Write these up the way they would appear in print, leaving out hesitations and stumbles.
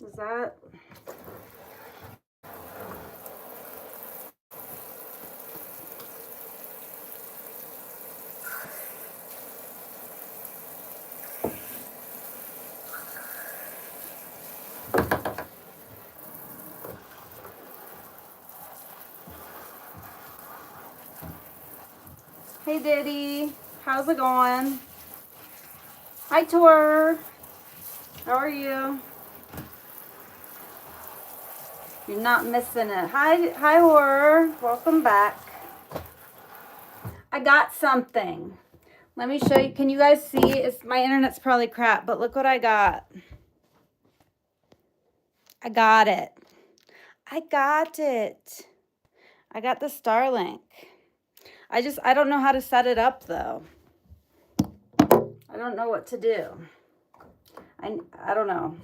Is that? Hey Diddy, how's it going? Hi Tor, how are you? You're not missing it. Hi Horror, welcome back. I got something. Let me show you. Can you guys see? My internet's probably crap, but look what I got. I got it. I got it. I got the Starlink. I don't know how to set it up though. I don't know what to do. I don't know.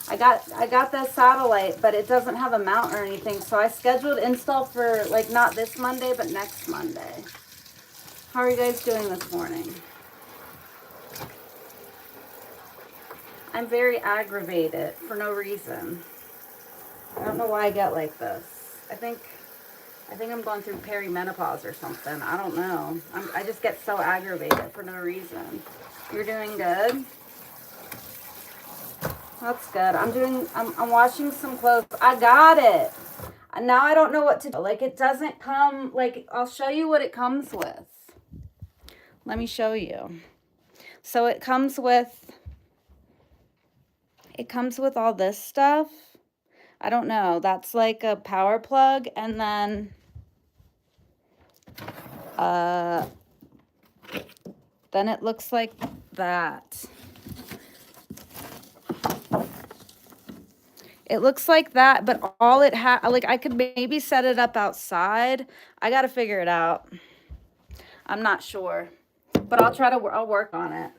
I got the satellite, but it doesn't have a mount or anything. So I scheduled install for like not this Monday, but next Monday. How are you guys doing this morning? I'm very aggravated for no reason. I don't know why I get like this. I think I'm going through perimenopause or something. I don't know. I just get so aggravated for no reason. You're doing good? That's good. I'm washing some clothes. I got it. Now I don't know what to do. Like it doesn't come, like I'll show you what it comes with. Let me show you. So it comes with all this stuff. I don't know. That's like a power plug, and then it looks like that. It looks like that, but all it has, like I could maybe set it up outside. I got to figure it out. I'm not sure, but I'll work on it.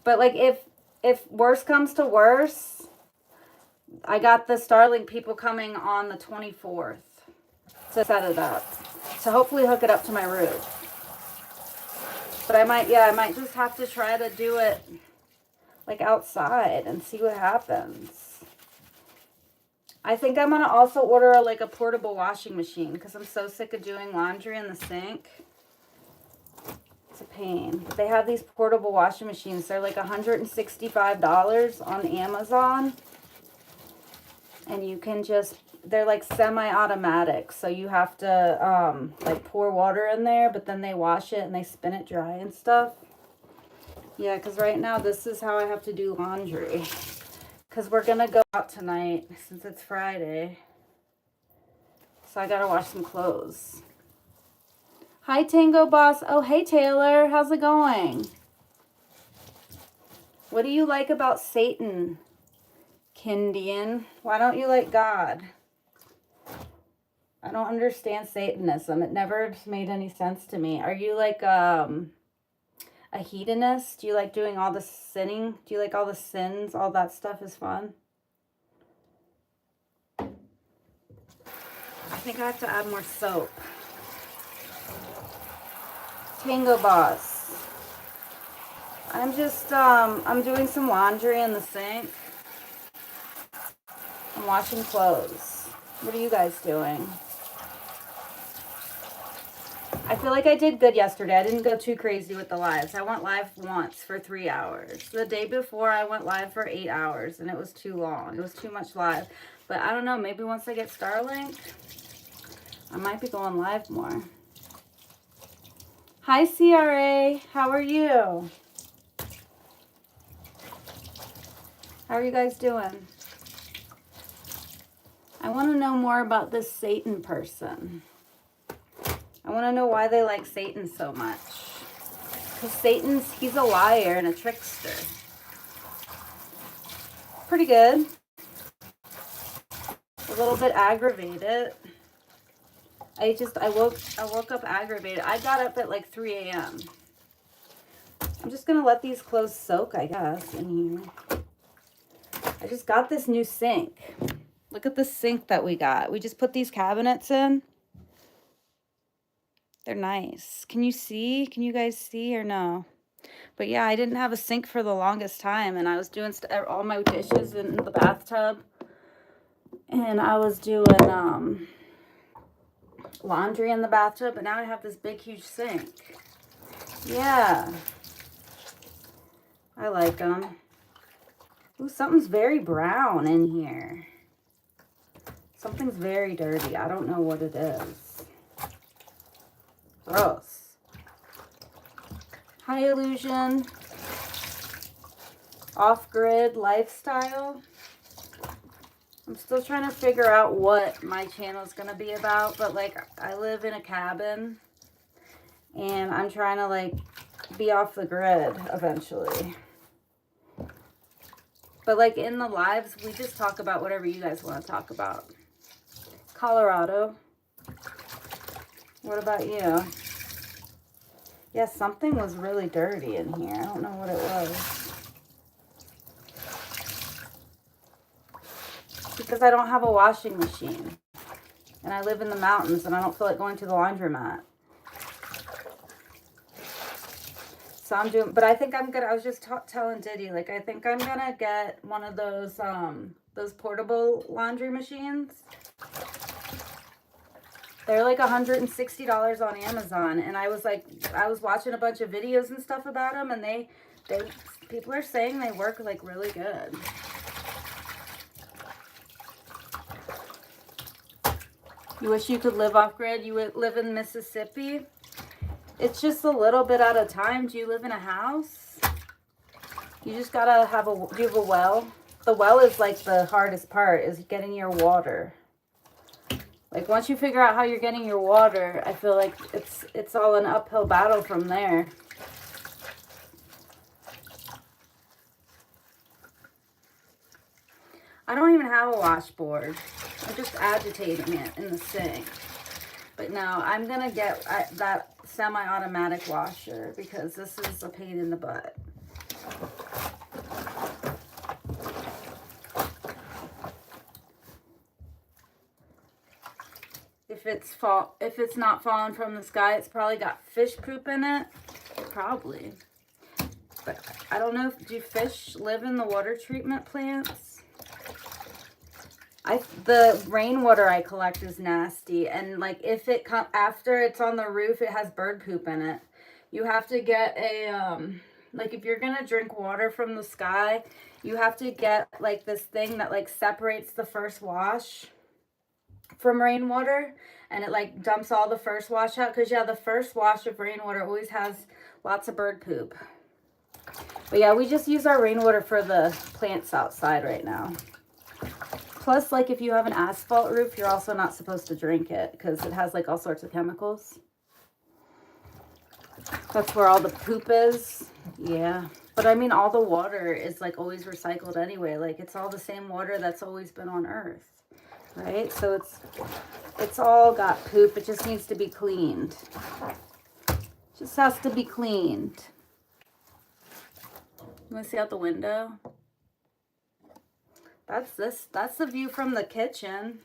But like if worse comes to worse, I got the Starlink people coming on the 24th to set it up. To hopefully hook it up to my roof. But I might just have to try to do it like outside and see what happens. I think I'm gonna also order a portable washing machine because I'm so sick of doing laundry in the sink. It's a pain. They have these portable washing machines. They're like $165 on Amazon. And you can they're like semi-automatic. So you have to like pour water in there, but then they wash it and they spin it dry and stuff. Yeah, because right now this is how I have to do laundry. Because we're going to go out tonight since it's Friday. So I got to wash some clothes. Hi, Tango Boss. Oh, hey, Taylor. How's it going? What do you like about Satan, Kindian? Why don't you like God? I don't understand Satanism. It never made any sense to me. Are you like a hedonist? Do you like doing all the sinning? Do you like all the sins? All that stuff is fun? I think I have to add more soap. Tango Boss. I'm just, I'm doing some laundry in the sink. I'm washing clothes. What are you guys doing? I feel like I did good yesterday. I didn't go too crazy with the lives. I went live once for 3 hours. The day before, I went live for 8 hours, and it was too long. It was too much live. But I don't know. Maybe once I get Starlink, I might be going live more. Hi, CRA. How are you? How are you guys doing? I want to know more about this Satan person. I want to know why they like Satan so much. Because he's a liar and a trickster. Pretty good. A little bit aggravated. I woke up aggravated. I got up at like 3 a.m. I'm just going to let these clothes soak, I guess, in here. I just got this new sink. Look at the sink that we got. We just put these cabinets in. They're nice. Can you see? Can you guys see or no? But yeah, I didn't have a sink for the longest time, and I was doing all my dishes in the bathtub, and I was doing laundry in the bathtub, but now I have this big, huge sink. Yeah. I like them. Ooh, something's very brown in here. Something's very dirty. I don't know what it is. Gross. Hi, Illusion. Off-grid lifestyle. I'm still trying to figure out what my channel is going to be about, but like I live in a cabin and I'm trying to like be off the grid eventually. But like in the lives, we just talk about whatever you guys want to talk about. Colorado. What about you? Yeah, something was really dirty in here. I don't know what it was. Because I don't have a washing machine. And I live in the mountains and I don't feel like going to the laundromat. So I'm doing, but I think I'm gonna, I was just telling Diddy, like, I think I'm gonna get one of those portable laundry machines. They're like $160 on Amazon. And I was watching a bunch of videos and stuff about them, and people are saying they work like really good. You wish you could live off grid? You would live in Mississippi? It's just a little bit at a time. Do you live in a house? You just gotta have do you have a well? The well is like the hardest part, is getting your water. Like once you figure out how you're getting your water, I feel like it's all an uphill battle from there. I don't even have a washboard. I'm just agitating it in the sink. But no, I'm going to get that semi-automatic washer because this is a pain in the butt. If it's not falling from the sky, it's probably got fish poop in it. Probably. But I don't know, do fish live in the water treatment plants? The rainwater I collect is nasty, and like if it after it's on the roof, it has bird poop in it. You have to get a like if you're gonna drink water from the sky, you have to get like this thing that like separates the first wash from rainwater, and it like dumps all the first wash out, because yeah, the first wash of rainwater always has lots of bird poop. But yeah, we just use our rainwater for the plants outside right now. Plus, like, if you have an asphalt roof, you're also not supposed to drink it because it has, like, all sorts of chemicals. That's where all the poop is. Yeah. But, I mean, all the water is, like, always recycled anyway. Like, it's all the same water that's always been on Earth. Right? So, it's all got poop. It just needs to be cleaned. Just has to be cleaned. You want to see out the window? That's the view from the kitchen.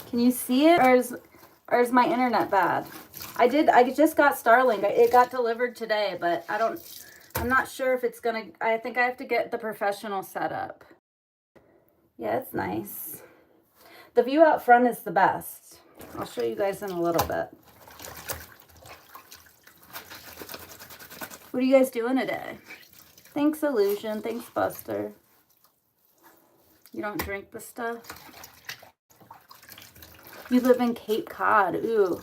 Can you see it, or is my internet bad? I just got Starlink. It got delivered today, but I'm not sure if it's gonna, I think I have to get the professional setup. Yeah, it's nice. The view out front is the best. I'll show you guys in a little bit. What are you guys doing today? Thanks, Illusion. Thanks, Buster. You don't drink the stuff? You live in Cape Cod. Ooh.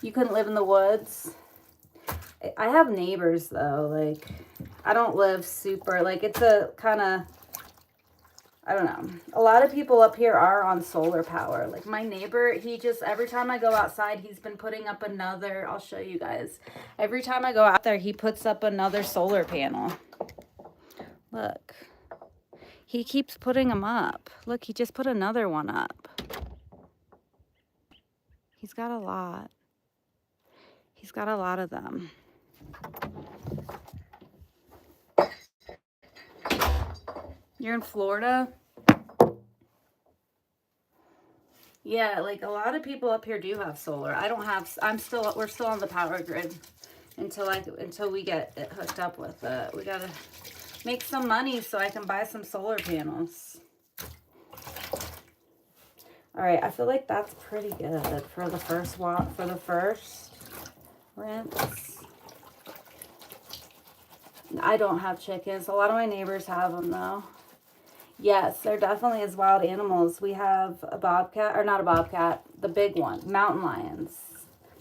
You couldn't live in the woods? I have neighbors, though. Like, I don't live super... Like, it's a kind of... I don't know. A lot of people up here are on solar power. Like, my neighbor, he just... Every time I go outside, he's been putting up another... I'll show you guys. Every time I go out there, he puts up another solar panel. Look. He keeps putting them up. Look, he just put another one up. He's got a lot. He's got a lot of them. You're in Florida? Yeah, like a lot of people up here do have solar. I don't have, we're still on the power grid until we get it hooked up with it. We gotta make some money so I can buy some solar panels. All right, I feel like that's pretty good for the first rinse. I don't have chickens. A lot of my neighbors have them though. Yes, there definitely is wild animals. We have a bobcat, or not a bobcat, the big one, mountain lions.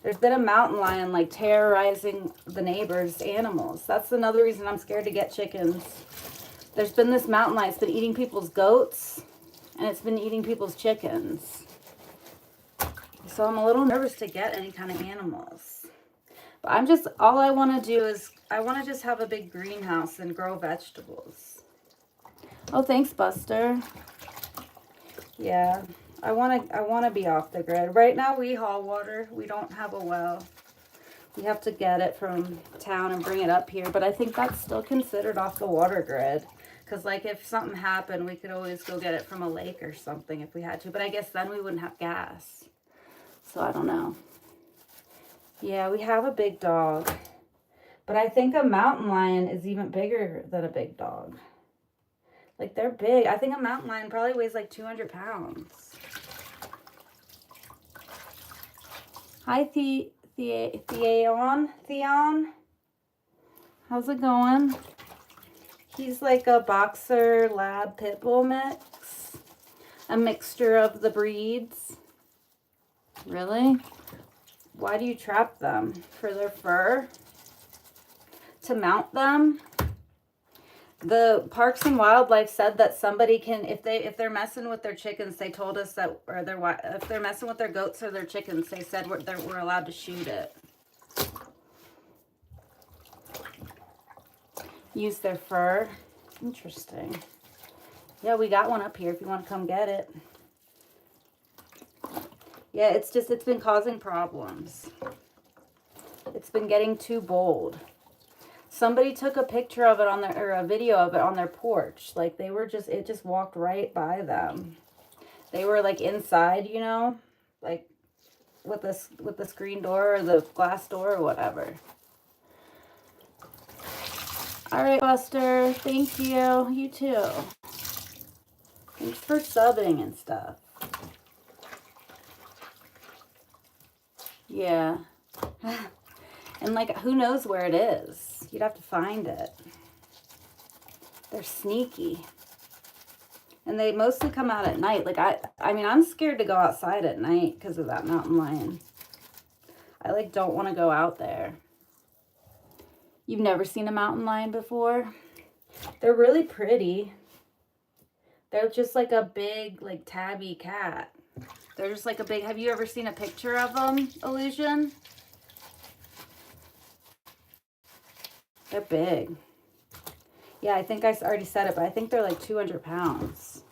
There's been a mountain lion like terrorizing the neighbors' animals. That's another reason I'm scared to get chickens. There's been this mountain lion. It's been eating people's goats, and it's been eating people's chickens. So I'm a little nervous to get any kind of animals. But all I want to do is, I want to just have a big greenhouse and grow vegetables. Oh, thanks, Buster. Yeah, I want to be off the grid. Right now we haul water. We don't have a well. We have to get it from town and bring it up here. But I think that's still considered off the water grid. Because, like, if something happened, we could always go get it from a lake or something if we had to. But I guess then we wouldn't have gas. So I don't know. Yeah, we have a big dog. But I think a mountain lion is even bigger than a big dog. Like, they're big. I think a mountain lion probably weighs like 200 pounds. Hi, Theon. How's it going? He's like a boxer lab pit bull mix. A mixture of the breeds. Really? Why do you trap them? For their fur? To mount them? The Parks and Wildlife said that somebody can, if they're messing with their chickens, they told us that, or if they're messing with their goats or their chickens, they said we're allowed to shoot it. Use their fur. Interesting. Yeah, we got one up here if you want to come get it. Yeah, it's been causing problems. It's been getting too bold. Somebody took a picture of it or a video of it on their porch. Like, it just walked right by them. They were like inside, you know, like with the screen door or the glass door or whatever. All right, Buster. Thank you. You too. Thanks for subbing and stuff. Yeah. And, like, who knows where it is? You'd have to find it. They're sneaky. And they mostly come out at night. Like, I mean, I'm scared to go outside at night because of that mountain lion. I, like, don't want to go out there. You've never seen a mountain lion before? They're really pretty. They're just like a big, like, tabby cat. They're just like a big... Have you ever seen a picture of them, Illusion? They're big. Yeah, I think I already said it, but I think they're like 200 pounds.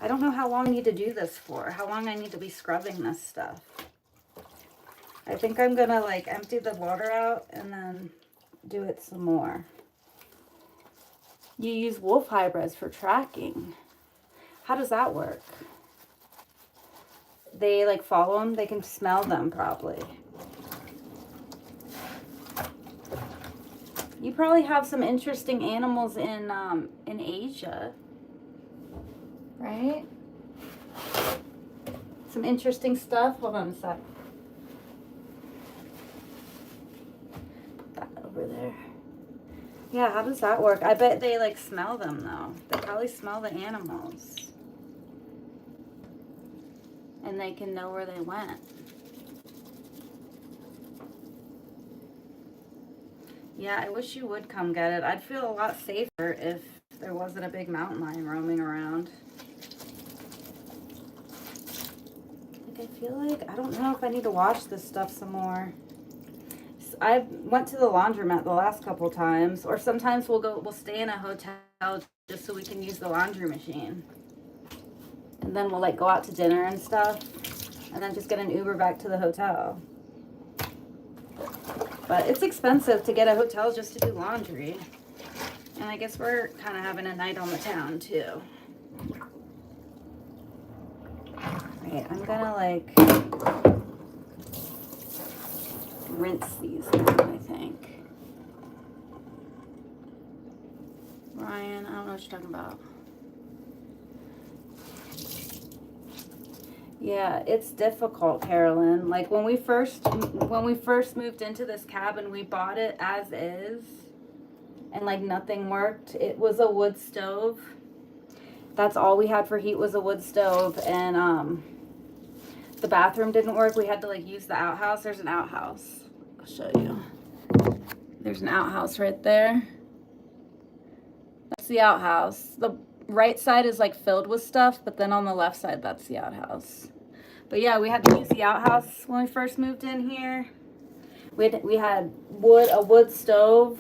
I don't know how long I need to do this for. How long I need to be scrubbing this stuff. I think I'm going to like empty the water out and then do it some more. You use wolf hybrids for tracking. How does that work? They like follow them? They can smell them probably. You probably have some interesting animals in Asia, right? Some interesting stuff. Hold on a sec. Put that over there. Yeah, how does that work? I bet they like smell them though. They probably smell the animals. And they can know where they went. Yeah, I wish you would come get it. I'd feel a lot safer if there wasn't a big mountain lion roaming around. Like, I feel like, I don't know if I need to wash this stuff some more. I went to the laundromat the last couple times, or sometimes we'll stay in a hotel just so we can use the laundry machine. And then we'll like go out to dinner and stuff, and then just get an Uber back to the hotel. But it's expensive to get a hotel just to do laundry. And I guess we're kind of having a night on the town too. Right, I'm gonna like rinse these down, I think. Ryan, I don't know what you're talking about. Yeah, it's difficult, Carolyn. Like when we first moved into this cabin, we bought it as is, and like nothing worked. It was a wood stove. That's all we had for heat was a wood stove, and the bathroom didn't work. We had to like use the outhouse. There's an outhouse. I'll show you. There's an outhouse right there. That's the outhouse. The right side is like filled with stuff, but then on the left side, that's the outhouse. But yeah, we had to use the outhouse when we first moved in here. We had a wood stove.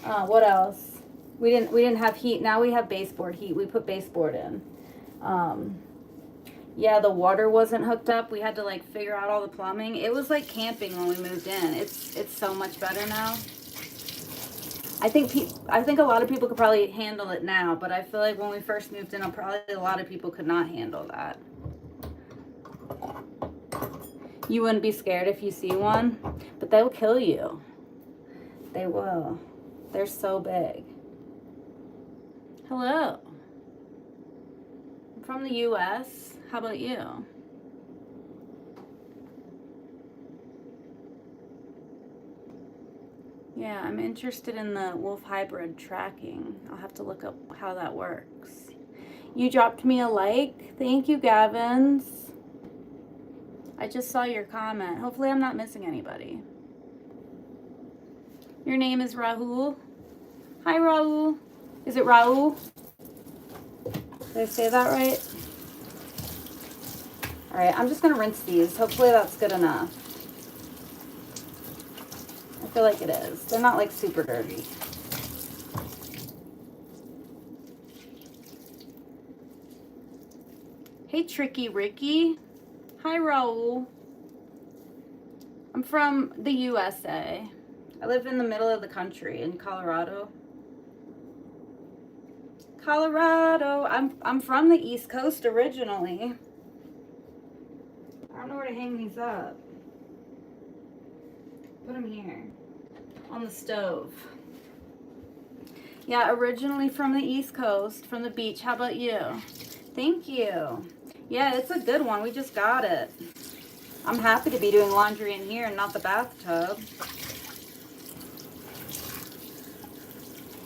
What else? We didn't have heat. Now we have baseboard heat. We put baseboard in. Yeah, the water wasn't hooked up. We had to like figure out all the plumbing. It was like camping when we moved in. It's so much better now. I think a lot of people could probably handle it now, but I feel like when we first moved in, probably a lot of people could not handle that. You wouldn't be scared if you see one, but they'll kill you. They will. They're so big. Hello. I'm from the US. How about you? Yeah, I'm interested in the wolf hybrid tracking. I'll have to look up how that works. You dropped me a like. Thank you, Gavins. I just saw your comment. Hopefully I'm not missing anybody. Your name is Rahul. Hi, Rahul. Is it Rahul? Did I say that right? All right, I'm just going to rinse these. Hopefully that's good enough. I feel like it is. They're not like super dirty. Hey, Tricky Ricky. Hi, Raul. I'm from the USA. I live in the middle of the country in Colorado. Colorado. I'm from the East Coast originally. I don't know where to hang these up. Put them here on the stove. Yeah, originally from the East Coast, from the beach. How about you? Thank you. Yeah, it's a good one. We just got it. I'm happy to be doing laundry in here and not the bathtub.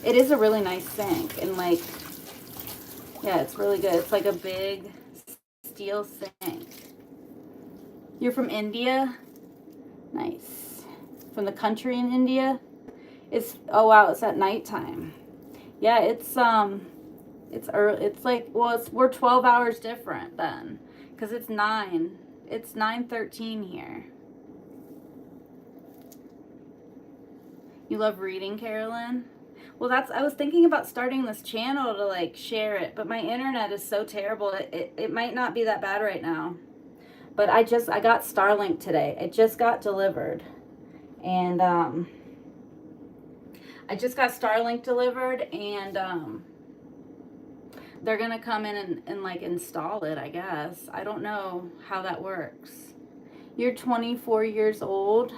It is a really nice sink, and like, yeah, it's really good. It's like a big steel sink. You're from India? Nice. From the country in India? Oh wow, it's at nighttime. Yeah, it's early. It's like, well, we're 12 hours different then, because it's 9:13 here. You love reading, Carolyn? Well, I was thinking about starting this channel to like share it, but my internet is so terrible. It might not be that bad right now. But I got Starlink today. It just got delivered. And I just got Starlink delivered, and they're gonna come in and like install it, I guess. I don't know how that works. You're 24 years old.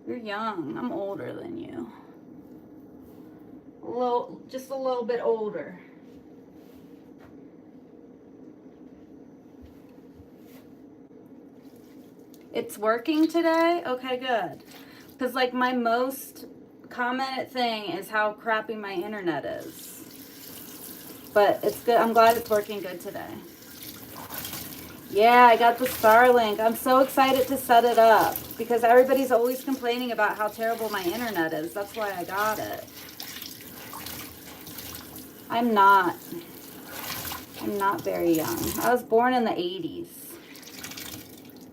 You're young. I'm older than you. Just a little bit older. It's working today? Okay, good. Because like my most commented thing is how crappy my internet is. But it's good. I'm glad it's working good today. Yeah, I got the Starlink. I'm so excited to set it up because everybody's always complaining about how terrible my internet is. That's why I got it. I'm not very young. I was born in the 80s.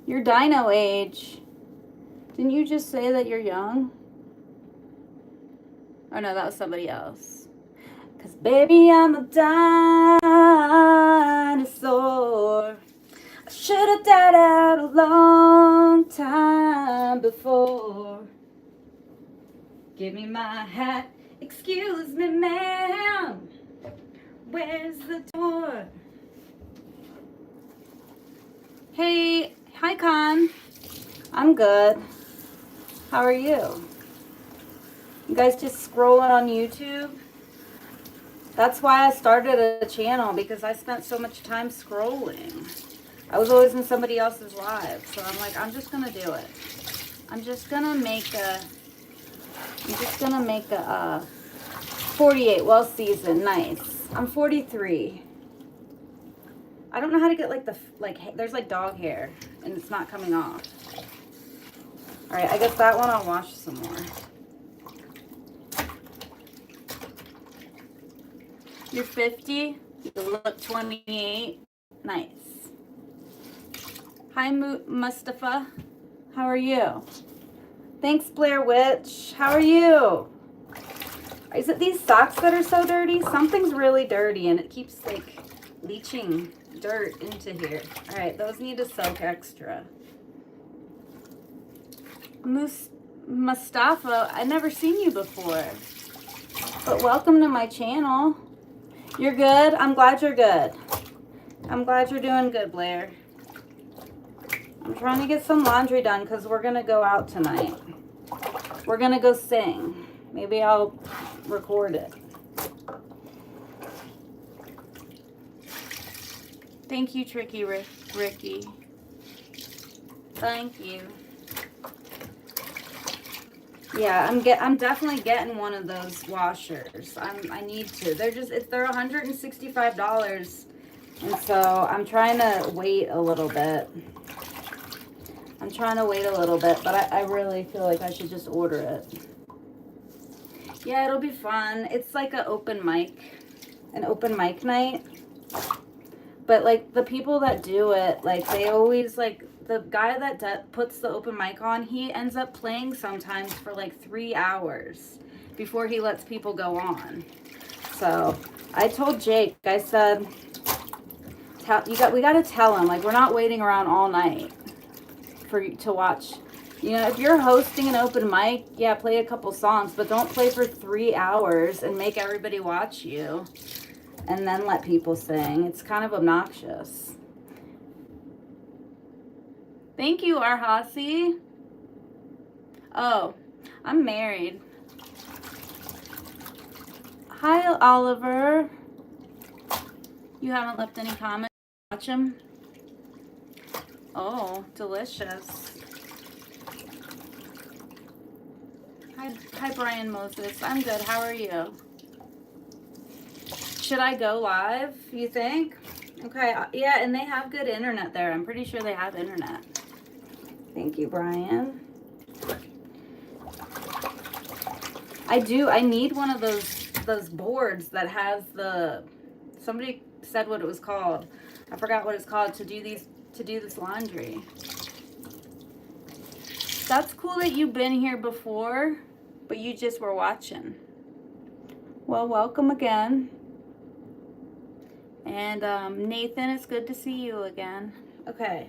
You're dino age. Didn't you just say that you're young? Oh no, that was somebody else. Cause baby, I'm a dinosaur. I should have died out a long time before. Give me my hat. Excuse me, ma'am. Where's the door? Hey, hi, Con. I'm good. How are you? You guys just scrolling on YouTube? That's why I started a channel, because I spent so much time scrolling. I was always in somebody else's live, so I'm like, I'm just gonna do it. I'm just gonna make a 48 well seasoned. Nice. I'm 43. I don't know how to get there's like dog hair and it's not coming off. All right, I guess that one I'll wash some more. You're 50. You look 28. Nice. Hi, Mustafa. How are you? Thanks, Blair Witch. How are you? Is it these socks that are so dirty? Something's really dirty and it keeps like leaching dirt into here. All right, those need to soak extra. Mustafa, I've never seen you before, but welcome to my channel. You're good? I'm glad you're good. I'm glad you're doing good, Blair. I'm trying to get some laundry done because we're going to go out tonight. We're going to go sing. Maybe I'll record it. Thank you, Tricky Ricky. Thank you. Yeah, I'm definitely getting one of those washers. I need to. They're $165, and so I'm trying to wait a little bit. But I really feel like I should just order it. Yeah, it'll be fun. It's like an open mic night. But like the people that do it, like they always like the guy that puts the open mic on, he ends up playing sometimes for like 3 hours before he lets people go on. So I told Jake, I said, we got to tell him, like, we're not waiting around all night to watch. You know, if you're hosting an open mic, yeah, play a couple songs, but don't play for 3 hours and make everybody watch you and then let people sing. It's kind of obnoxious. Thank you, Arhasi. Oh, I'm married. Hi, Oliver. You haven't left any comments. Watch them. Oh, delicious. Hi, Brian Moses. I'm good. How are you? Should I go live, you think? Okay, yeah, and they have good internet there. I'm pretty sure they have internet. Thank you, Brian. I need one of those boards that has somebody said what it was called. I forgot what it's called to do this laundry. That's cool that you've been here before, but you just were watching. Well, welcome again. And Nathan, it's good to see you again. Okay.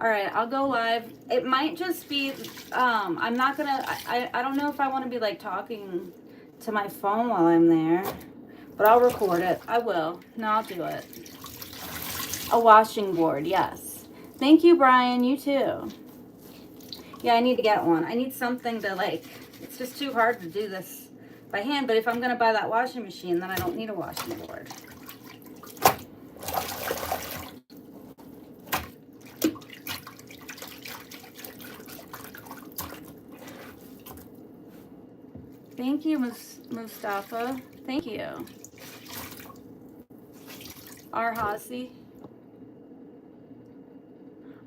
All right, I'll go live. It might just be, I'm not gonna, I don't know if I want to be like talking to my phone while I'm there, but I'll record it. I will. No, I'll do it. A washing board, yes. Thank you, Brian. You too. Yeah, I need to get one. I need something to like, it's just too hard to do this by hand, but if I'm gonna buy that washing machine, then I don't need a washing board. Thank you, Mustafa. Thank you. Arhasi.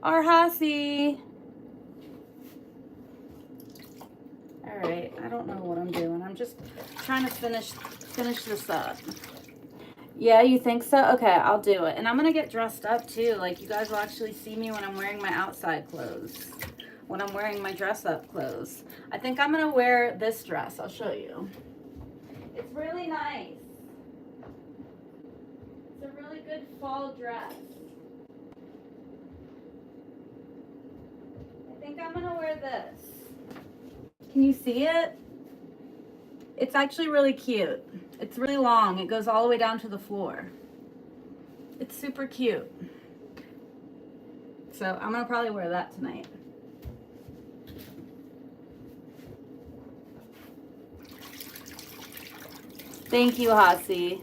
Arhasi. All right, I don't know what I'm doing. I'm just trying to finish this up. Yeah, you think so? Okay, I'll do it. And I'm gonna get dressed up too. Like, you guys will actually see me when I'm wearing my outside clothes. When I'm wearing my dress up clothes. I think I'm gonna wear this dress. I'll show you. It's really nice. It's a really good fall dress. I think I'm gonna wear this. Can you see it? It's actually really cute. It's really long. It goes all the way down to the floor. It's super cute. So I'm gonna probably wear that tonight. Thank you, Hasi.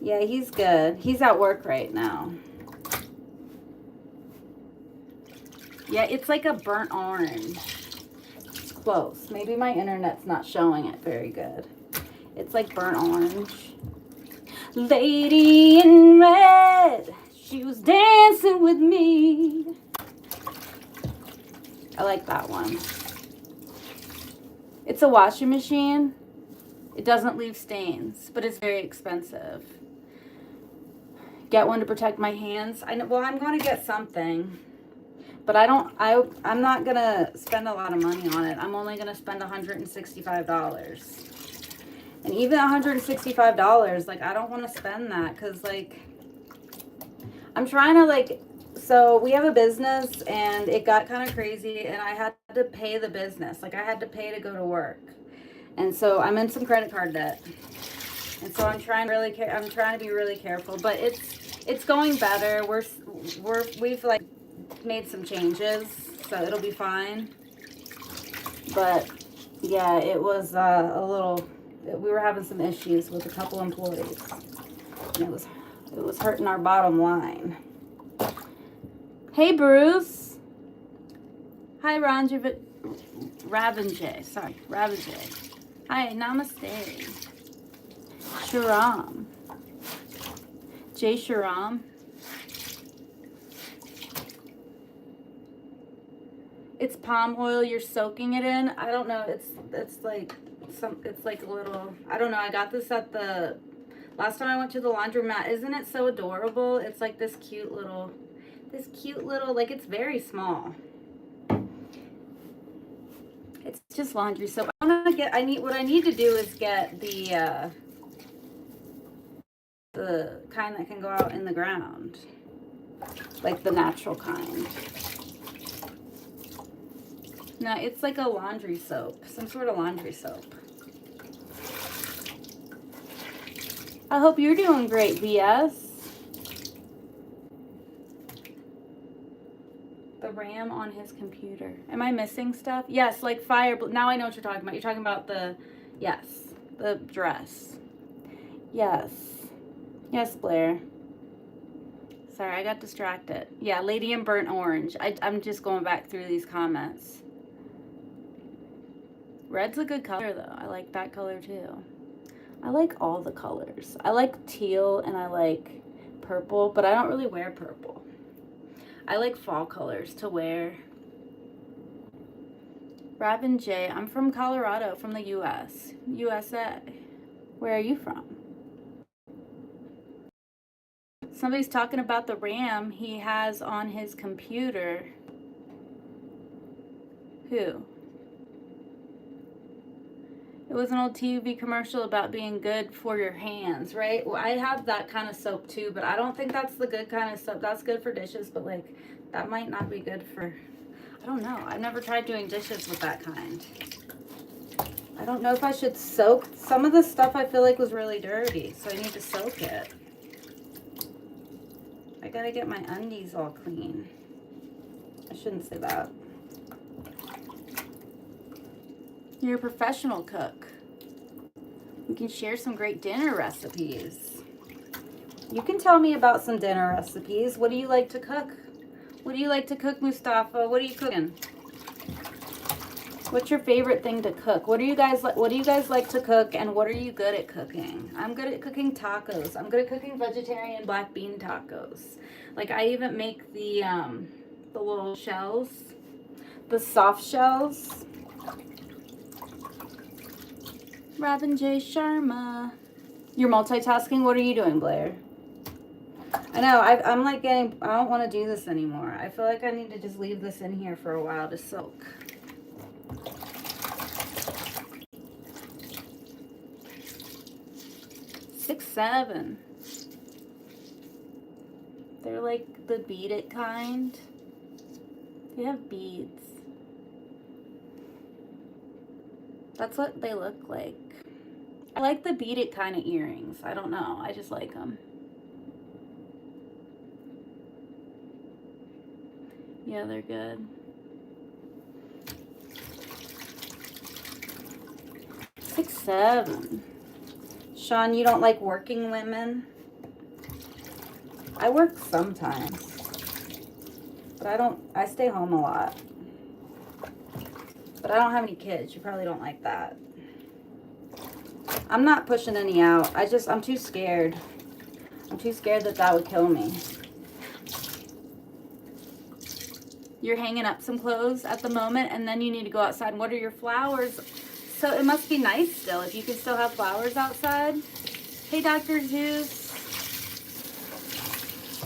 Yeah, he's good. He's at work right now. Yeah, it's like a burnt orange. It's close. Maybe my internet's not showing it very good. It's like burnt orange. Lady in red, she was dancing with me. I like that one. It's a washing machine. It doesn't leave stains, but it's very expensive. Get one to protect my hands. I know. Well, I'm going to get something, but I'm not going to spend a lot of money on it. I'm only going to spend $165. And even $165, like, I don't want to spend that because, like, I'm trying to, like, so we have a business and it got kind of crazy and I had to pay the business. Like, I had to pay to go to work. And so I'm in some credit card debt. And so I'm trying to be really careful, but it's going better. We've like made some changes, so it'll be fine. But yeah, it was we were having some issues with a couple employees. And it was hurting our bottom line. Hey Bruce. Hi Ravanjay. Sorry, Ravanjay. Hi, namaste. Sharam. Jay Sharam. It's palm oil you're soaking it in. I don't know. It's like a little, I don't know. I got this at the last time I went to the laundromat. Isn't it so adorable? It's like this cute little like, it's very small. It's just laundry soap. What I need to do is get the kind that can go out in the ground, like the natural kind. No, it's like a laundry soap, some sort of laundry soap. I hope you're doing great, VS. The RAM on his computer. Am I missing stuff? Yes, like fire. Now I know what you're talking about. You're talking about the dress. Yes. Yes, Blair. Sorry, I got distracted. Yeah, Lady in Burnt Orange. I'm just going back through these comments. Red's a good color, though. I like that color, too. I like all the colors. I like teal and I like purple, but I don't really wear purple. I like fall colors to wear. Robin J. I'm from Colorado, from the U.S. USA. Where are you from? Somebody's talking about the RAM he has on his computer. Who? It was an old TV commercial about being good for your hands, right? Well, I have that kind of soap too, but I don't think that's the good kind of soap. That's good for dishes, but like that might not be good for, I don't know. I've never tried doing dishes with that kind. I don't know if I should soak. Some of the stuff I feel like was really dirty, so I need to soak it. I gotta get my undies all clean. I shouldn't say that. You're a professional cook. You can share some great dinner recipes. You can tell me about some dinner recipes. What do you like to cook? What do you like to cook, Mustafa? What are you cooking? What's your favorite thing to cook? What do you guys like to cook, and what are you good at cooking? I'm good at cooking tacos. I'm good at cooking vegetarian black bean tacos. Like I even make the little shells, the soft shells. Robin J. Sharma. You're multitasking? What are you doing, Blair? I know, I'm like I don't want to do this anymore. I feel like I need to just leave this in here for a while to soak. Six, 7. They're like the beaded kind. They have beads. That's what they look like. I like the beaded kind of earrings. I don't know. I just like them. Yeah, they're good. 6, 7. Sean, you don't like working women? I work sometimes, but I stay home a lot. But I don't have any kids. You probably don't like that. I'm not pushing any out. I'm too scared. I'm too scared that would kill me. You're hanging up some clothes at the moment, and then you need to go outside and water your flowers. So it must be nice still, if you can still have flowers outside. Hey, Dr. Zeus.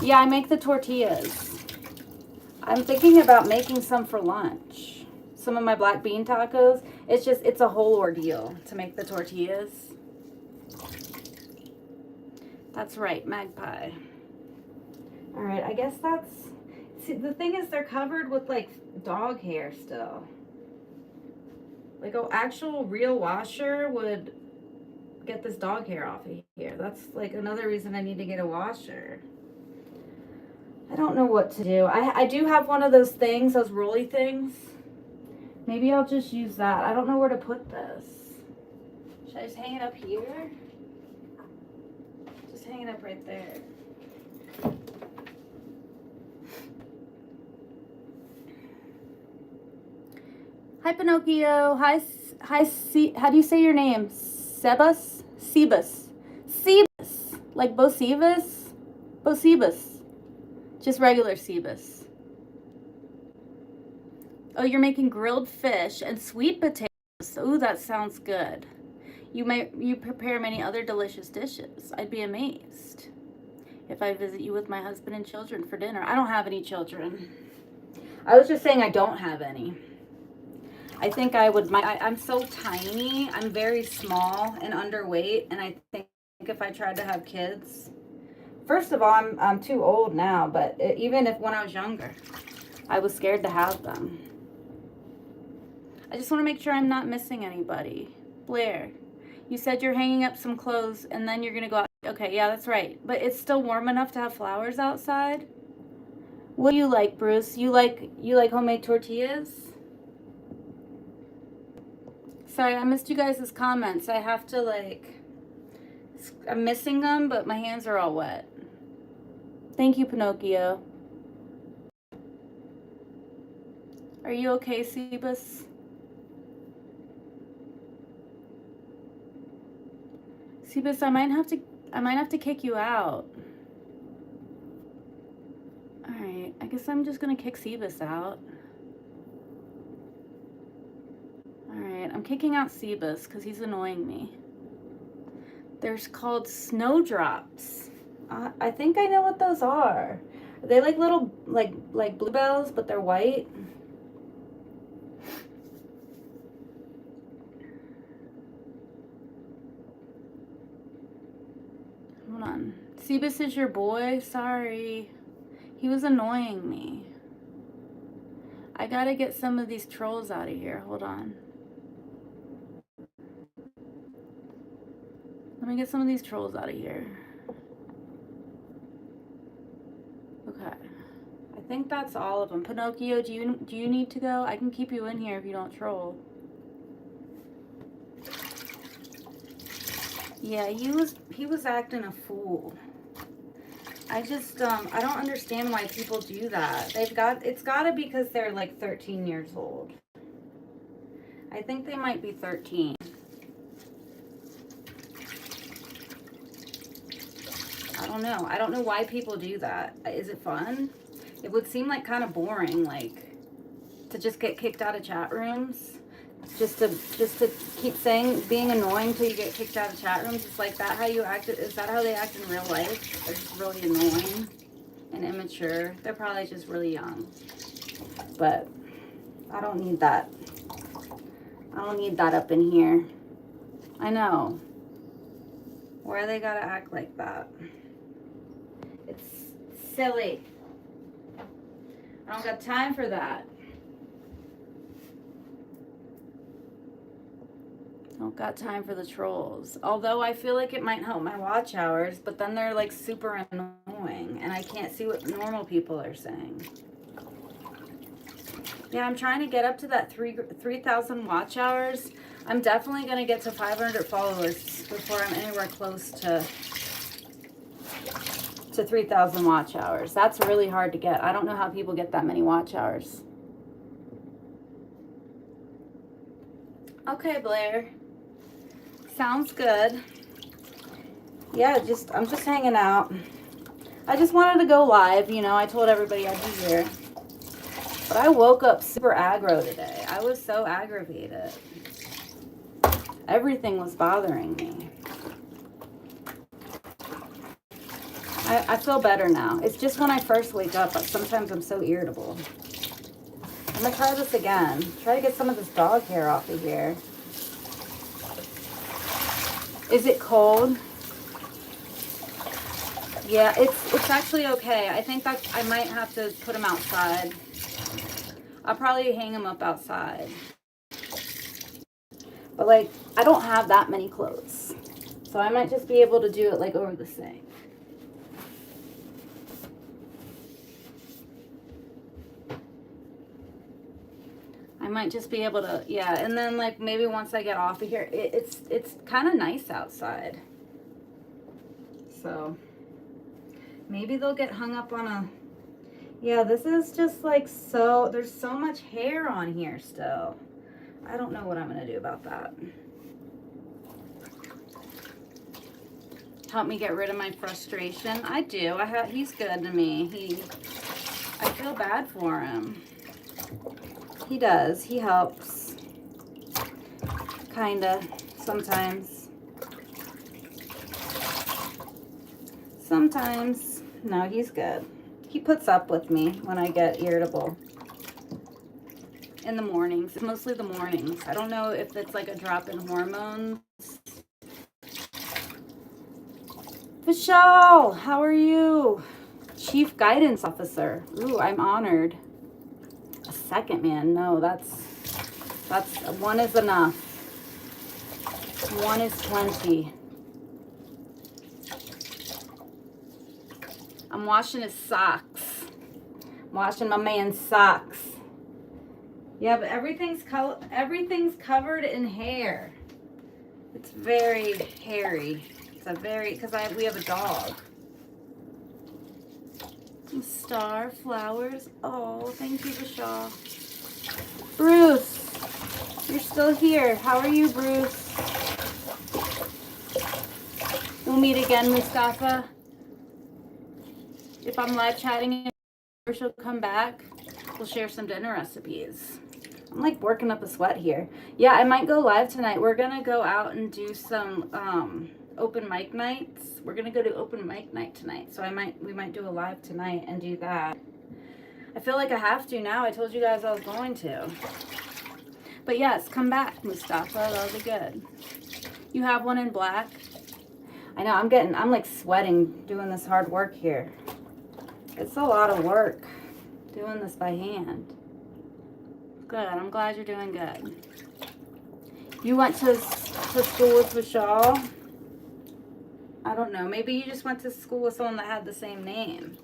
Yeah, I make the tortillas. I'm thinking about making some for lunch. Some of my black bean tacos. It's a whole ordeal to make the tortillas. That's right, Magpie. All right, I guess that's... See, the thing is they're covered with, like, dog hair still. Like, an actual real washer would get this dog hair off of here. That's, like, another reason I need to get a washer. I don't know what to do. I do have one of those things, those rolly things. Maybe I'll just use that. I don't know where to put this. Should I just hang it up here? Just hang it up right there. Hi, Pinocchio. Hi, how do you say your name? Sebas? Sebas. Sebas. Like Bosebas? Bosebas. Just regular Sebas. Oh, you're making grilled fish and sweet potatoes. Ooh, that sounds good. You prepare many other delicious dishes. I'd be amazed if I visit you with my husband and children for dinner. I don't have any children. I was just saying I don't have any. I think I would, I'm so tiny. I'm very small and underweight. And I think if I tried to have kids, first of all, I'm too old now, but even if when I was younger, I was scared to have them. I just want to make sure I'm not missing anybody. Blair, you said you're hanging up some clothes and then you're going to go out. Okay, yeah, that's right. But it's still warm enough to have flowers outside. What do you like, Bruce? You like homemade tortillas? Sorry, I missed you guys' comments. I have to, like, I'm missing them, but my hands are all wet. Thank you, Pinocchio. Are you okay, Sebas? Sebas, I might have to kick you out. All right, I guess I'm just gonna kick Sebas out. All right, I'm kicking out Sebas because he's annoying me. There's called snowdrops. I think I know what those are. Are they like little, like bluebells, but they're white? Hold on. Sebas is your boy? Sorry. He was annoying me. I gotta get some of these trolls out of here. Hold on. Let me get some of these trolls out of here. Okay. I think that's all of them. Pinocchio, do you need to go? I can keep you in here if you don't troll. Yeah, he was acting a fool. I just I don't understand why people do that. It's gotta be because they're like 13 years old. I think they might be 13. I don't know. I don't know why people do that. Is it fun? It would seem like kind of boring, like to just get kicked out of chat rooms. Just to keep saying, being annoying till you get kicked out of chat rooms. Is like that how you act? Is that how they act in real life? They're just really annoying and immature. They're probably just really young. But I don't need that. I don't need that up in here. I know. Why they gotta act like that? It's silly. I don't got time for that. Don't got time for the trolls. Although I feel like it might help my watch hours, but then they're like super annoying and I can't see what normal people are saying. Yeah, I'm trying to get up to that 3,000 watch hours, I'm definitely going to get to 500 followers before I'm anywhere close to 3,000 watch hours. That's really hard to get. I don't know how people get that many watch hours. Okay, Blair. Sounds good. Yeah, I'm just hanging out. I just wanted to go live, you know. I told everybody I'd be here. But I woke up super aggro today. I was so aggravated. Everything was bothering me. I feel better now. It's just when I first wake up, sometimes I'm so irritable. I'm going to try this again. Try to get some of this dog hair off of here. Is it cold? Yeah, it's actually okay. I think that I might have to put him outside. I'll probably hang him up outside. But like, I don't have that many clothes. So I might just be able to do it like over the sink. I might just be able to, yeah. And then like maybe once I get off of here, it's kind of nice outside. So maybe they'll get hung up on a, yeah, this is just like so, there's so much hair on here still. I don't know what I'm going to do about that. Help me get rid of my frustration. I do. He's good to me. I feel bad for him. He does. He helps. Kinda. Sometimes. Sometimes. No, he's good. He puts up with me when I get irritable. In the mornings. It's mostly the mornings. I don't know if it's like a drop in hormones. Vishal, how are you? Chief Guidance Officer. Ooh, I'm honored. A second man. No, that's one is enough. One is plenty. I'm washing his socks. I'm washing my man's socks. Yeah, but everything's covered in hair. It's very hairy. It's a very, because we have a dog. Star flowers. Oh, thank you, Vishal. Bruce, you're still here. How are you, Bruce? We'll meet again, Mustafa. If I'm live chatting, she'll come back. We'll share some dinner recipes. I'm like working up a sweat here. Yeah, I might go live tonight. We're gonna go out and do some open mic nights. We're gonna go to open mic night tonight, so we might do a live tonight and do that. I feel like I have to now. I told you guys I was going to. But yes, come back, Mustafa. That'll be good. You have one in black? I know, I'm like sweating doing this hard work here. It's a lot of work doing this by hand. Good, I'm glad you're doing good. You went to school with Vishal? I don't know. Maybe you just went to school with someone that had the same name.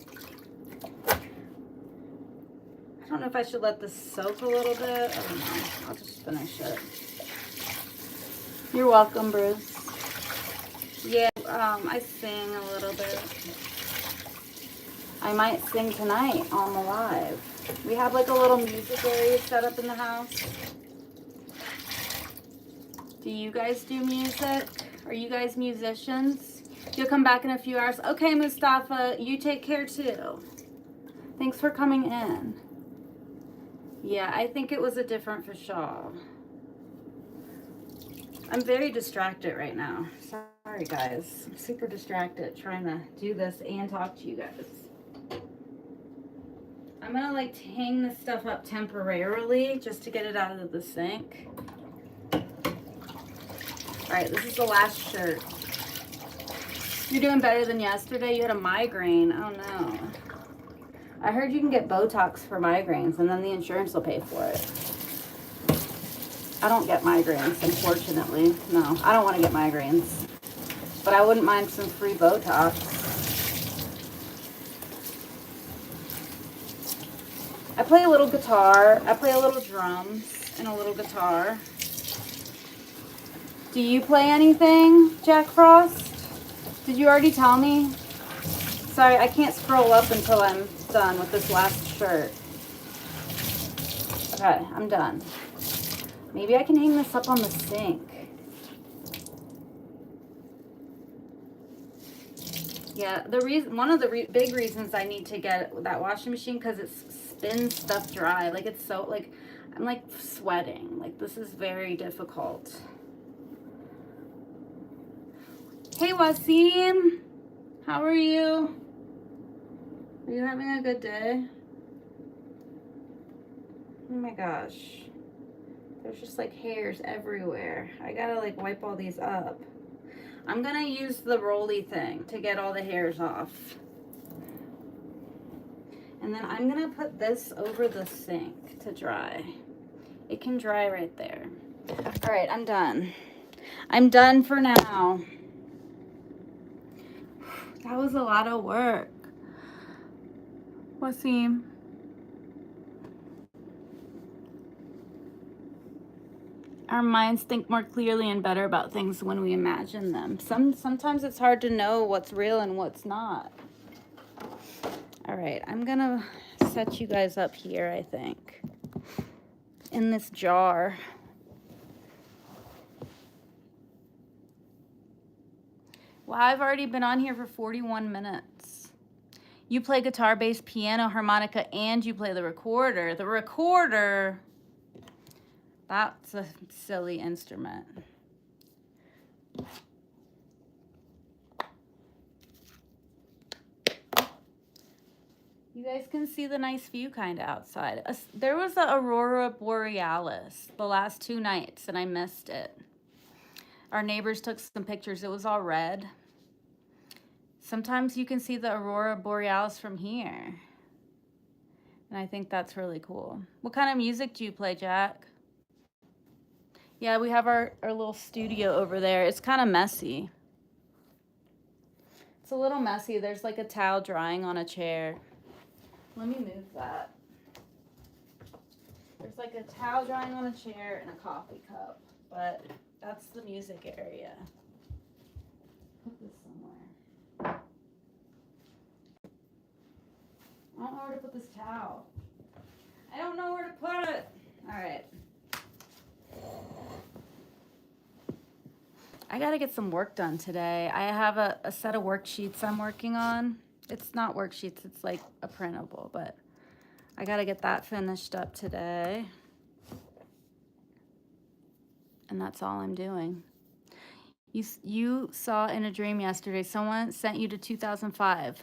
I don't know if I should let this soak a little bit. I don't know. I'll just finish it. You're welcome, Bruce. Yeah, I sing a little bit. I might sing tonight on the live. We have like a little music area set up in the house. Do you guys do music? Are you guys musicians? You'll come back in a few hours. Okay, Mustafa, you take care too. Thanks for coming in. Yeah, I think it was a different Vishal. I'm very distracted right now. Sorry, guys. I'm super distracted trying to do this and talk to you guys. I'm gonna like hang this stuff up temporarily just to get it out of the sink. All right, this is the last shirt. You're doing better than yesterday. You had a migraine. Oh no. I heard you can get Botox for migraines and then the insurance will pay for it. I don't get migraines, unfortunately. No, I don't want to get migraines. But I wouldn't mind some free Botox. I play a little guitar. I play a little drums and a little guitar. Do you play anything, Jack Frost? Did you already tell me? Sorry, I can't scroll up until I'm done with this last shirt. Okay, I'm done. Maybe I can hang this up on the sink. Yeah, one of the big reasons I need to get that washing machine, because it spins stuff dry. Like, it's so, like, I'm like sweating. Like, this is very difficult. Hey, Wasim. How are you? Are you having a good day? Oh my gosh. There's just like hairs everywhere. I gotta like wipe all these up. I'm gonna use the rolly thing to get all the hairs off. And then I'm gonna put this over the sink to dry. It can dry right there. All right, I'm done. I'm done for now. That was a lot of work. Wasim. Our minds think more clearly and better about things when we imagine them. Sometimes it's hard to know what's real and what's not. All right, I'm gonna set you guys up here, I think, in this jar. Well, I've already been on here for 41 minutes. You play guitar, bass, piano, harmonica, and you play the recorder. The recorder, that's a silly instrument. You guys can see the nice view kind of outside. There was the aurora borealis the last 2 nights, and I missed it. Our neighbors took some pictures. It was all red. Sometimes you can see the aurora borealis from here. And I think that's really cool. What kind of music do you play, Jack? Yeah, we have our little studio over there. It's kind of messy. It's a little messy. There's like a towel drying on a chair. Let me move that. There's like a towel drying on a chair and a coffee cup, but that's the music area. Put this somewhere. I don't know where to put this towel. I don't know where to put it. All right. I got to get some work done today. I have a set of worksheets I'm working on. It's not worksheets, it's like a printable, but I got to get that finished up today. And that's all I'm doing. You saw in a dream yesterday, someone sent you to 2005,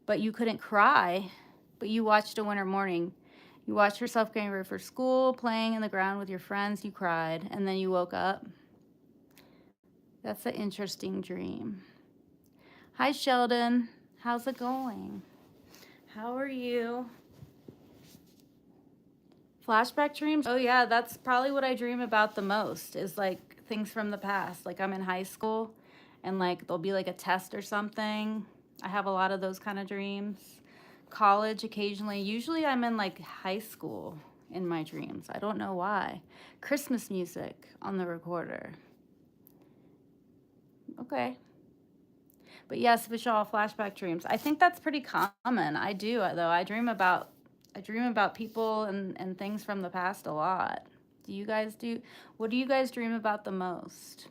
but you couldn't cry, but you watched a winter morning. You watched yourself getting ready for school, playing in the ground with your friends, you cried, and then you woke up. That's an interesting dream. Hi, Sheldon. How's it going? How are you? Flashback dreams? Oh yeah, that's probably what I dream about the most, is like things from the past. Like I'm in high school and like there'll be like a test or something. I have a lot of those kind of dreams. College occasionally. Usually I'm in like high school in my dreams. I don't know why. Christmas music on the recorder. Okay. But yes, Vishal, flashback dreams. I think that's pretty common. I do, though. I dream about people and things from the past a lot. Do you guys do? What do you guys dream about the most?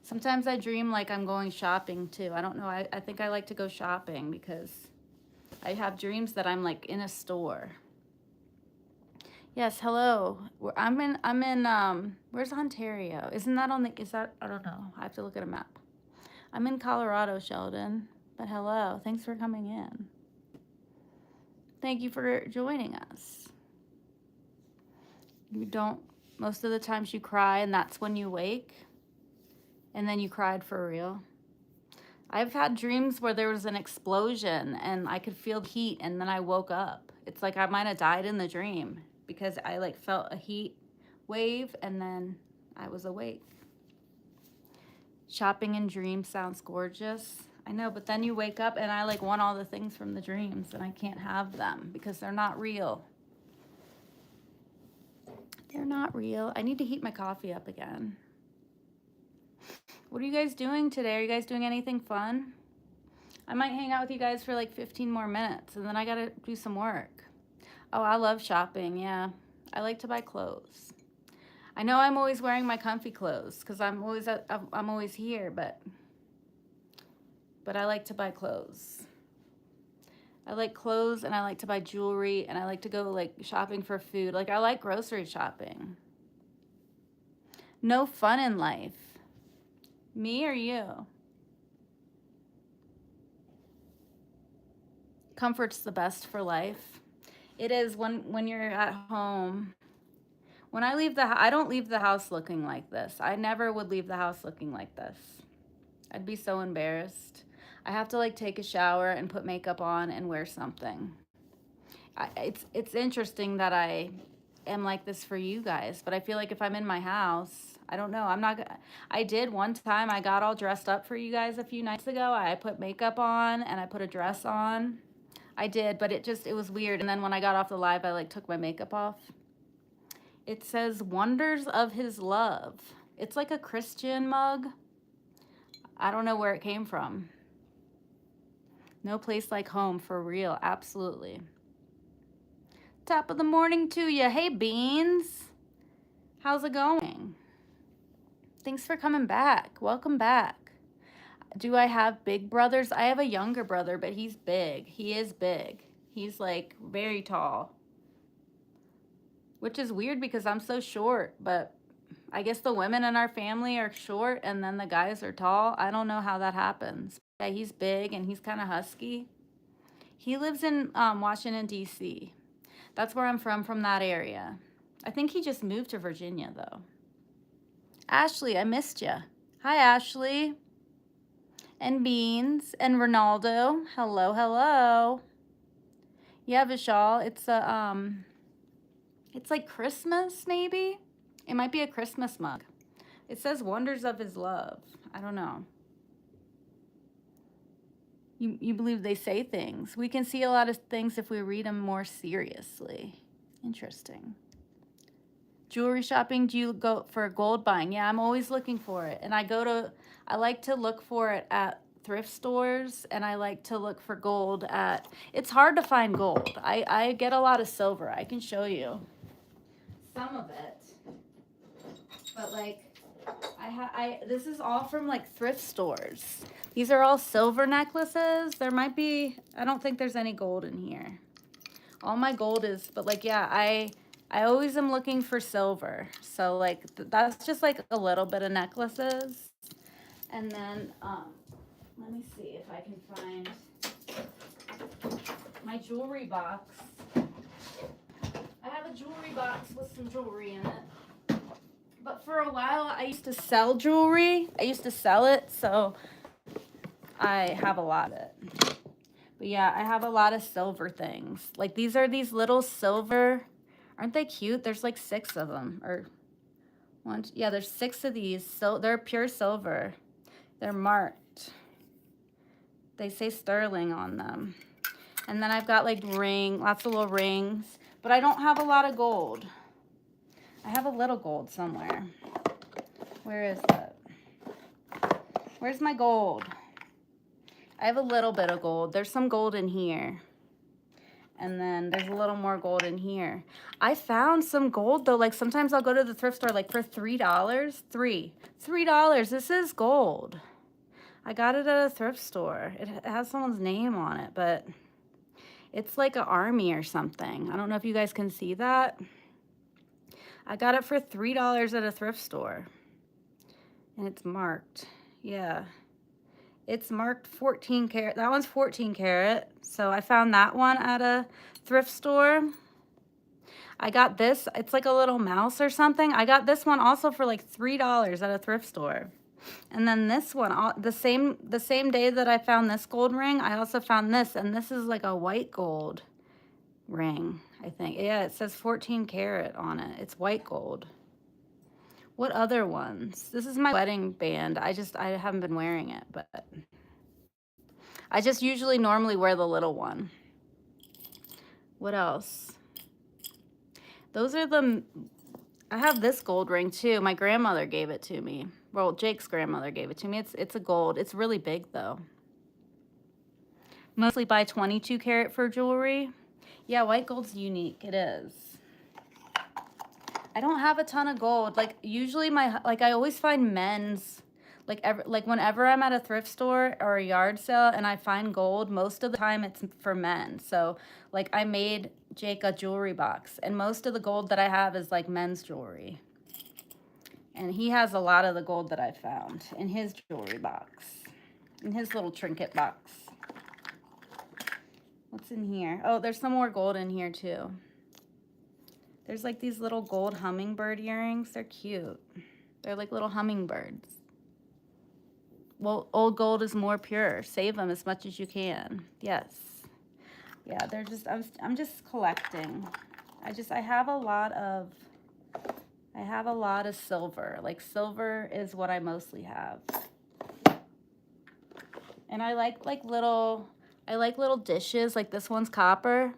Sometimes I dream like I'm going shopping too. I don't know. I think I like to go shopping because I have dreams that I'm like in a store. Yes, hello. I'm in where's Ontario? Isn't that on the I don't know. I have to look at a map. I'm in Colorado, Sheldon. But hello. Thanks for coming in. Thank you for joining us. You don't, most of the times you cry and that's when you wake. And then you cried for real. I've had dreams where there was an explosion and I could feel the heat and then I woke up. It's like I might have died in the dream because I like felt a heat wave and then I was awake. Shopping in dreams sounds gorgeous. I know, but then you wake up and I like want all the things from the dreams and I can't have them because they're not real. They're not real. I need to heat my coffee up again. What are you guys doing today? Are you guys doing anything fun? I might hang out with you guys for like 15 more minutes, and then I gotta do some work. Oh, I love shopping, yeah. I like to buy clothes. I know I'm always wearing my comfy clothes because I'm always here, but I like to buy clothes. I like clothes, and I like to buy jewelry, and I like to go like shopping for food. Like I like grocery shopping. No fun in life. Me or you? Comfort's the best for life. It is when you're at home. When I leave I don't leave the house looking like this. I never would leave the house looking like this. I'd be so embarrassed. I have to like take a shower and put makeup on and wear something. It's interesting that I am like this for you guys, but I feel like if I'm in my house, I don't know. I did one time. I got all dressed up for you guys a few nights ago. I put makeup on and I put a dress on. I did, but it was weird. And then when I got off the live, I like took my makeup off. It says wonders of his love. It's like a Christian mug. I don't know where it came from. No place like home, for real. Absolutely. Top of the morning to you. Hey, Beans. How's it going? Thanks for coming back. Welcome back. Do I have big brothers? I have a younger brother, but he's big. He is big. He's like very tall. Which is weird because I'm so short, but I guess the women in our family are short and then the guys are tall. I don't know how that happens. Yeah, he's big and he's kind of husky. He lives in Washington, D.C. That's where I'm from that area. I think he just moved to Virginia, though. Ashley, I missed you. Hi, Ashley. And Beans and Ronaldo. Hello, hello. Yeah, Vishal, it's like Christmas, maybe? It might be a Christmas mug. It says wonders of his love. I don't know. You believe they say things. We can see a lot of things if we read them more seriously. Interesting. Jewelry shopping, do you go for gold buying? Yeah, I'm always looking for it. And I like to look for it at thrift stores, and I like to look for gold it's hard to find gold. I get a lot of silver. I can show you some of it. But like, this is all from like thrift stores. These are all silver necklaces. There might be, I don't think there's any gold in here. All my gold is, but like, yeah, I always am looking for silver. So like, that's just like a little bit of necklaces. And then, let me see if I can find my jewelry box. I have a jewelry box with some jewelry in it. But for a while, I used to sell jewelry. I used to sell it, so I have a lot of it. But yeah, I have a lot of silver things. Like these are these little silver, aren't they cute? There's like 6 of them, or one, yeah, there's 6 of these. So they're pure silver. They're marked. They say sterling on them. And then I've got like lots of little rings, but I don't have a lot of gold. I have a little gold somewhere. Where is it? Where's my gold? I have a little bit of gold. There's some gold in here. And then there's a little more gold in here. I found some gold though. Like sometimes I'll go to the thrift store like for $3. $3. This is gold. I got it at a thrift store. It has someone's name on it, but it's like an army or something. I don't know if you guys can see that. I got it for $3 at a thrift store. And it's marked. Yeah. It's marked 14 karat. That one's 14 karat. So I found that one at a thrift store. I got this. It's like a little mouse or something. I got this one also for like $3 at a thrift store. And then this one, the same day that I found this gold ring, I also found this. And this is like a white gold ring, I think. Yeah, it says 14 karat on it. It's white gold. What other ones? This is my wedding band. I haven't been wearing it, but I just usually normally wear the little one. What else? Those are I have this gold ring too. My grandmother gave it to me. Well, Jake's grandmother gave it to me. It's a gold. It's really big though. Mostly buy 22 karat for jewelry. Yeah, white gold's unique. It is. I don't have a ton of gold. Like usually I always find men's, like whenever I'm at a thrift store or a yard sale and I find gold, most of the time it's for men. So like I made Jake a jewelry box, and most of the gold that I have is like men's jewelry. And he has a lot of the gold that I found in his jewelry box, in his little trinket box. What's in here? Oh, there's some more gold in here too. There's like these little gold hummingbird earrings. They're cute. They're like little hummingbirds. Well, old gold is more pure. Save them as much as you can. Yes. Yeah, they're just, I'm just collecting. I have a lot of silver. Like silver is what I mostly have. And I like little dishes. Like this one's copper.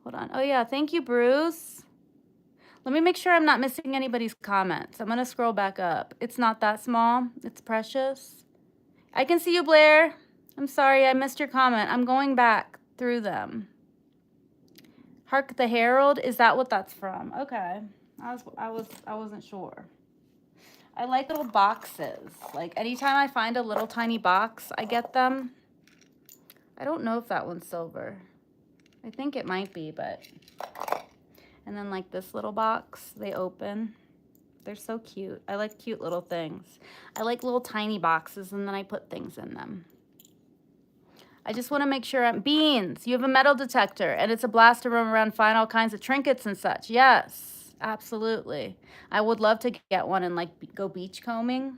Hold on. Oh yeah, thank you, Bruce. Let me make sure I'm not missing anybody's comments. I'm gonna scroll back up. It's not that small. It's precious. I can see you, Blair. I'm sorry, I missed your comment. I'm going back through them. Hark the Herald, is that what that's from? Okay. I wasn't sure. I like little boxes. Like anytime I find a little tiny box, I get them. I don't know if that one's silver. I think it might be, but. And then like this little box, they open. They're so cute. I like cute little things. I like little tiny boxes, and then I put things in them. I just want to make sure Beans, you have a metal detector, and it's a blast to roam around, find all kinds of trinkets and such. Yes, absolutely. I would love to get one and like go beachcombing.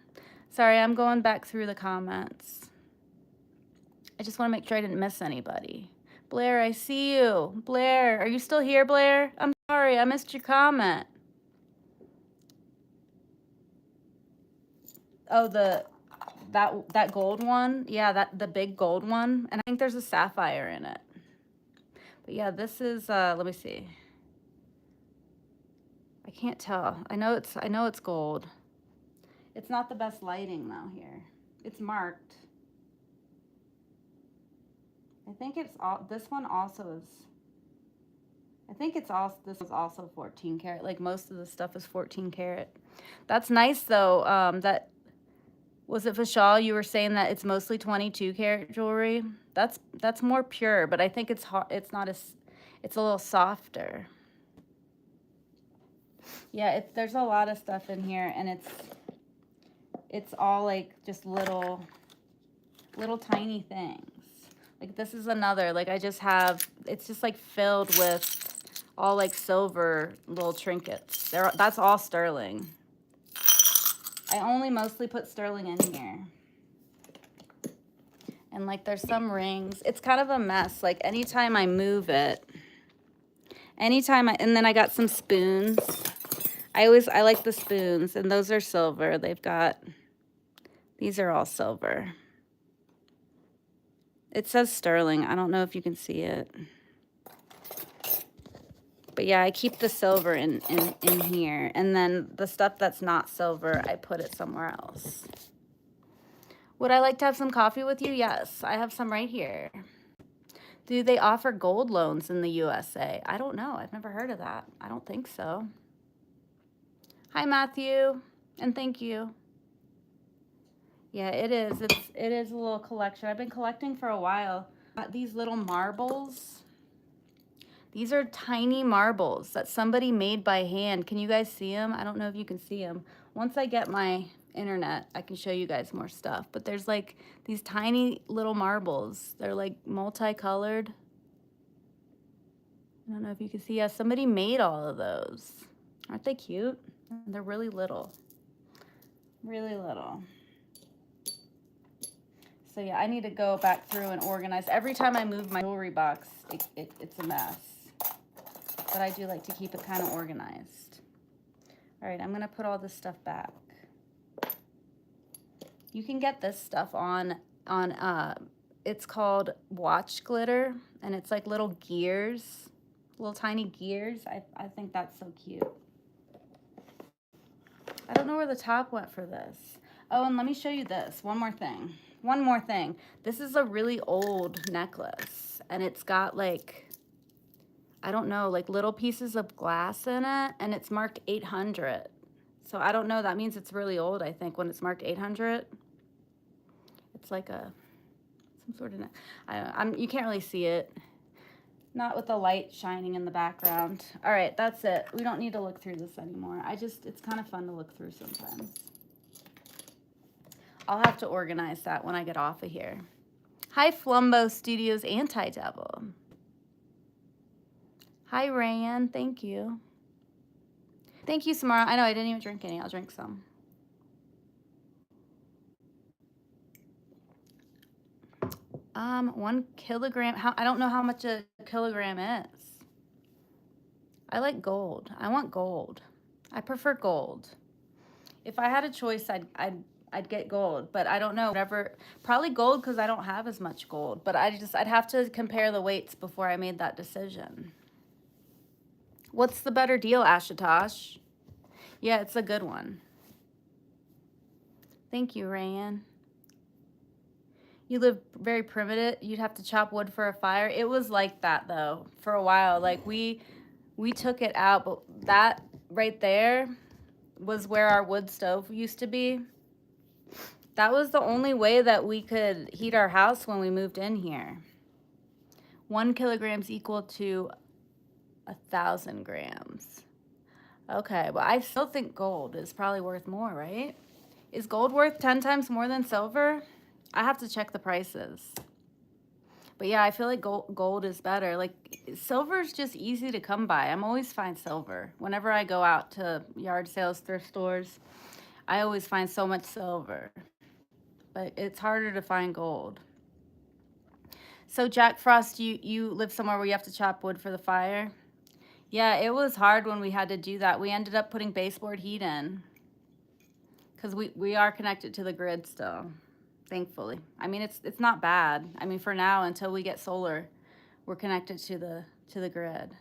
Sorry, I'm going back through the comments. I just want to make sure I didn't miss anybody. Blair, I see you. Blair, are you still here, Blair? I'm sorry, I missed your comment. Oh, that gold one? Yeah, the big gold one. And I think there's a sapphire in it. But yeah, this is let me see. I can't tell. I know it's gold. It's not the best lighting though here. It's marked. I think it's all, this one also is, I think it's all, this is also 14 karat. Like most of the stuff is 14 karat. That's nice though. That, was it Vishal? You were saying that it's mostly 22 karat jewelry. That's more pure, but I think it's hard. It's not as, it's a little softer. Yeah, there's a lot of stuff in here, and it's all like just little tiny things. Like this is another, like I just have, it's just like filled with all like silver little trinkets. That's all sterling. I only mostly put sterling in here. And like there's some rings. It's kind of a mess. Like anytime I move it, and then I got some spoons. I like the spoons, and those are silver. These are all silver. It says sterling. I don't know if you can see it. But yeah, I keep the silver in here. And then the stuff that's not silver, I put it somewhere else. Would I like to have some coffee with you? Yes, I have some right here. Do they offer gold loans in the USA? I don't know. I've never heard of that. I don't think so. Hi, Matthew. And thank you. Yeah, it is. It is a little collection. I've been collecting for a while. These little marbles. These are tiny marbles that somebody made by hand. Can you guys see them? I don't know if you can see them. Once I get my internet, I can show you guys more stuff. But there's like these tiny little marbles. They're like multicolored. I don't know if you can see. Yeah, somebody made all of those. Aren't they cute? They're really little. Really little. So yeah, I need to go back through and organize. Every time I move my jewelry box, it's a mess. But I do like to keep it kind of organized. All right, I'm gonna put all this stuff back. You can get this stuff on it's called watch glitter, and it's like little gears, little tiny gears. I think that's so cute. I don't know where the top went for this. Oh, and let me show you this. One more thing. One more thing. This is a really old necklace. And it's got like, I don't know, like little pieces of glass in it. And it's marked 800. So I don't know. That means it's really old, I think, when it's marked 800. It's like some sort of, you can't really see it. Not with the light shining in the background. All right, that's it. We don't need to look through this anymore. It's kind of fun to look through sometimes. I'll have to organize that when I get off of here. Hi, Flumbo Studios Anti-Devil. Hi, Rayan. Thank you. Thank you, Samara. I know I didn't even drink any. I'll drink some. One kilogram. I don't know how much a kilogram is. I like gold. I want gold. I prefer gold. If I had a choice, I'd get gold, but I don't know. Whatever, probably gold because I don't have as much gold. But I'd have to compare the weights before I made that decision. What's the better deal, Ashatosh? Yeah, it's a good one. Thank you, Rayan. You live very primitive. You'd have to chop wood for a fire. It was like that though for a while. Like we took it out, but that right there was where our wood stove used to be. That was the only way that we could heat our house when we moved in here. 1 kilogram is equal to 1,000 grams. Okay, well, I still think gold is probably worth more, right? Is gold worth 10 times more than silver? I have to check the prices. But yeah, I feel like gold is better. Like silver is just easy to come by. I'm always find silver. Whenever I go out to yard sales, thrift stores, I always find so much silver. But it's harder to find gold. So Jack Frost, you live somewhere where you have to chop wood for the fire? Yeah, it was hard when we had to do that. We ended up putting baseboard heat in because we are connected to the grid still, thankfully. I mean, it's not bad. I mean, for now, until we get solar, we're connected to the grid.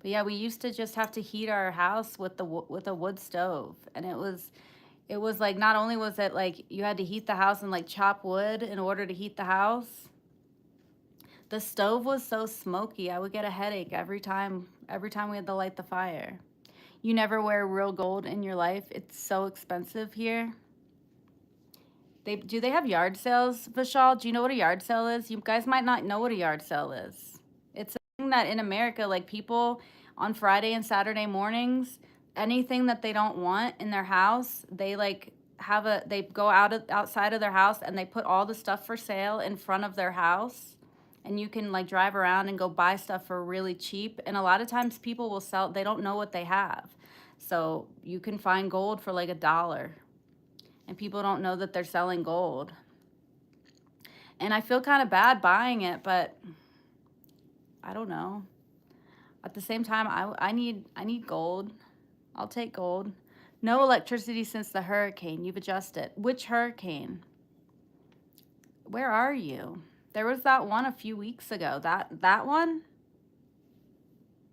But yeah, we used to just have to heat our house with a wood stove, and it was like, not only was it like you had to heat the house and like chop wood in order to heat the house, the stove was so smoky. I would get a headache every time we had to light the fire. You never wear real gold in your life. It's so expensive here. Do they have yard sales, Vishal? Do you know what a yard sale is? You guys might not know what a yard sale is. It's a thing that in America, like people on Friday and Saturday mornings, anything that they don't want in their house, they like they go outside of their house and they put all the stuff for sale in front of their house. And you can like drive around and go buy stuff for really cheap. And a lot of times people will sell, they don't know what they have. So you can find gold for like $1. And people don't know that they're selling gold. And I feel kind of bad buying it, but I don't know. At the same time, I need gold. I'll take gold. No electricity since the hurricane. You've adjusted. Which hurricane? Where are you? There was that one a few weeks ago. That one?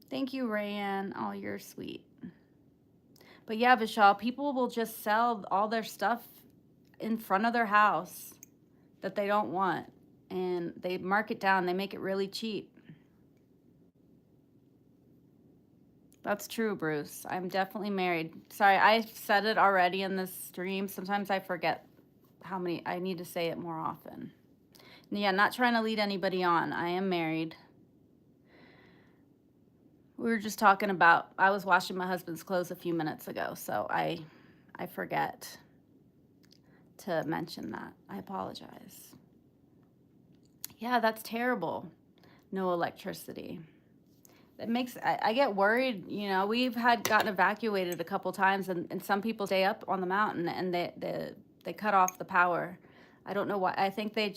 Thank you, Rayanne. Oh, you're sweet. But yeah, Vishal, people will just sell all their stuff in front of their house that they don't want. And they mark it down. They make it really cheap. That's true, Bruce. I'm definitely married. Sorry, I said it already in this stream. Sometimes I forget how many. I need to say it more often. Yeah, not trying to lead anybody on. I am married. We were just talking about, I was washing my husband's clothes a few minutes ago, so I forget to mention that. I apologize. Yeah, that's terrible. No electricity. It makes, I get worried, you know, we've gotten evacuated a couple times, and some people stay up on the mountain and they cut off the power. I don't know why. I think they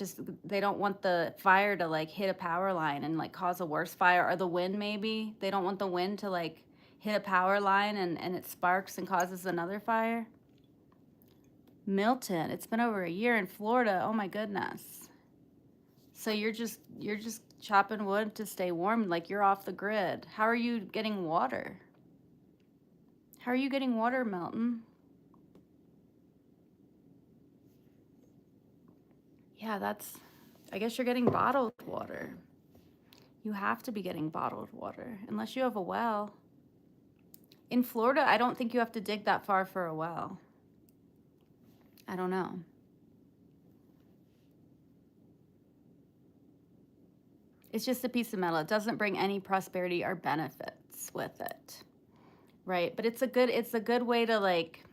don't want the fire to like hit a power line and like cause a worse fire, or the wind maybe. They don't want the wind to like hit a power line and it sparks and causes another fire. Milton, it's been over a year in Florida. Oh my goodness. So you're just chopping wood to stay warm, like you're off the grid. How are you getting water? How are you getting water, Milton? Yeah, I guess you're getting bottled water. You have to be getting bottled water, unless you have a well. In Florida, I don't think you have to dig that far for a well. I don't know. It's just a piece of metal. It doesn't bring any prosperity or benefits with it. Right? But it's a good way to like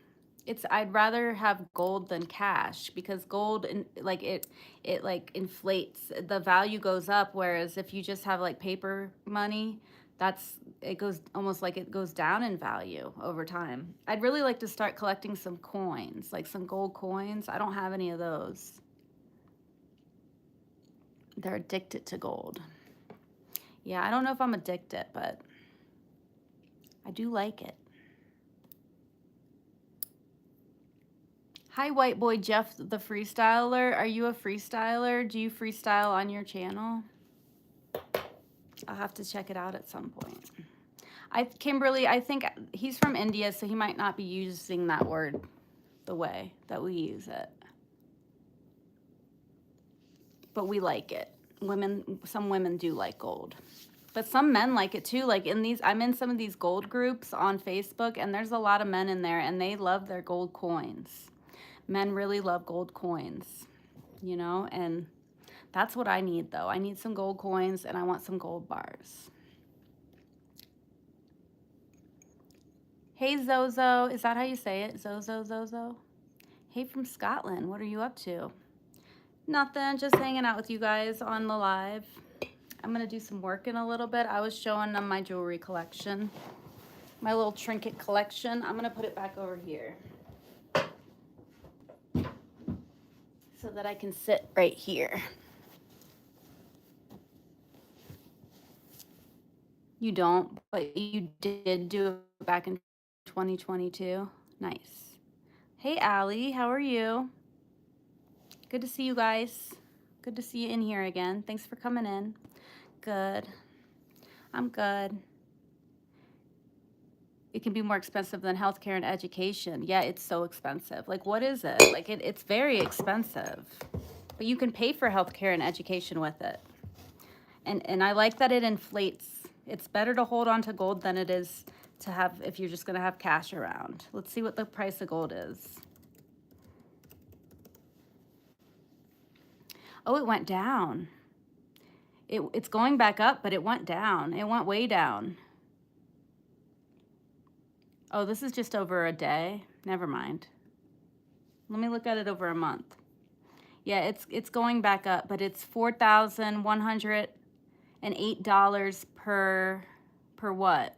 I'd rather have gold than cash, because gold and like it like inflates, the value goes up, whereas if you just have like paper money, it goes almost like it goes down in value over time. I'd really like to start collecting some coins, like some gold coins. I don't have any of those. They're addicted to gold. Yeah, I don't know if I'm addicted, but I do like it. Hi, White Boy Jeff the Freestyler. Are you a freestyler? Do you freestyle on your channel? I'll have to check it out at some point. Kimberly, I think he's from India, so he might not be using that word the way that we use it. But we like it. Some women do like gold. But some men like it too. Like I'm in some of these gold groups on Facebook, and there's a lot of men in there, and they love their gold coins. Men really love gold coins, you know, and that's what I need, though. I need some gold coins, and I want some gold bars. Hey, Zozo. Is that how you say it? Zozo? Hey, from Scotland. What are you up to? Nothing. Just hanging out with you guys on the live. I'm going to do some work in a little bit. I was showing them my jewelry collection, my little trinket collection. I'm going to put it back over here so that I can sit right here. You don't, but you did do it back in 2022. Nice. Hey, Allie, how are you? Good to see you guys. Good to see you in here again. Thanks for coming in. Good. I'm good. It can be more expensive than healthcare and education. Yeah, it's so expensive. Like, what is it? Like, it's very expensive. But you can pay for healthcare and education with it. And I like that it inflates. It's better to hold on to gold than it is to have if you're just going to have cash around. Let's see what the price of gold is. Oh, it went down. It's going back up, but it went down. It went way down. Oh, this is just over a day. Never mind. Let me look at it over a month. Yeah, it's going back up, but it's $4,108 per what?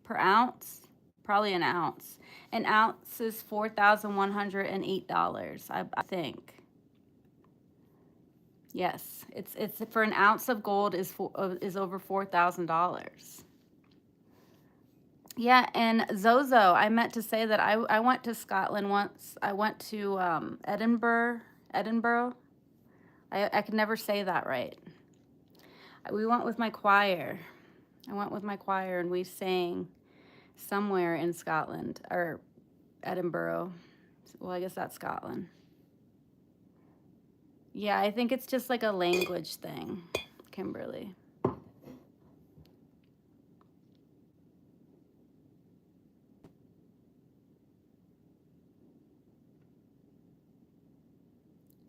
Per ounce? Probably an ounce. An ounce is $4,108, I think. Yes, it's for an ounce of gold is over $4,000. Yeah, and Zozo, I meant to say that I went to Scotland once. I went to Edinburgh. I could never say that right. We went with my choir. I went with my choir, and we sang somewhere in Scotland, or Edinburgh. Well, I guess that's Scotland. Yeah, I think it's just like a language thing, Kimberly.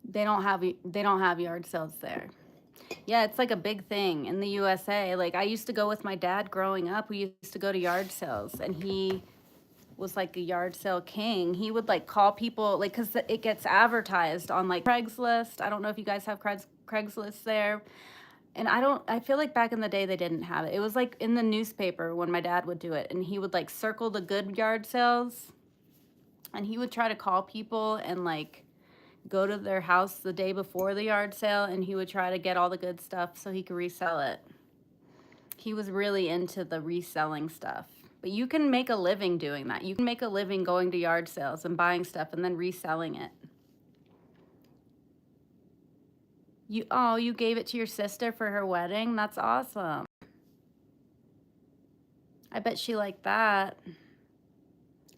They don't have yard sales there. Yeah, it's like a big thing in the USA. Like, I used to go with my dad growing up. We used to go to yard sales, and he was like a yard sale king. He would like call people, like, because it gets advertised on like Craigslist. I don't know if you guys have Craigslist there. And I feel like back in the day they didn't have it. It was like in the newspaper when my dad would do it, and he would like circle the good yard sales, and he would try to call people and like go to their house the day before the yard sale, and he would try to get all the good stuff so he could resell it. He was really into the reselling stuff. But you can make a living doing that. You can make a living going to yard sales and buying stuff and then reselling it. You gave it to your sister for her wedding? That's awesome. I bet she liked that.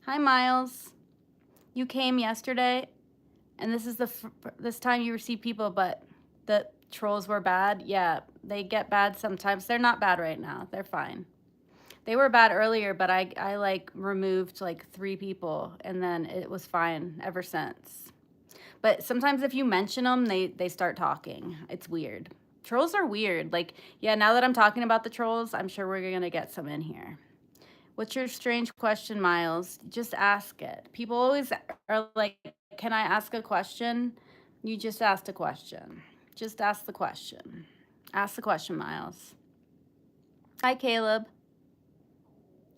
Hi, Miles. You came yesterday? And this is this time you receive people, but the trolls were bad. Yeah, they get bad sometimes. They're not bad right now. They're fine. They were bad earlier, but I like removed like 3 people, and then it was fine ever since. But sometimes if you mention them, they start talking. It's weird. Trolls are weird. Like, yeah, now that I'm talking about the trolls, I'm sure we're going to get some in here. What's your strange question, Miles? Just ask it. People always are like, can I ask a question? You just asked a question. Just ask the question. Ask the question, Miles. Hi, Caleb.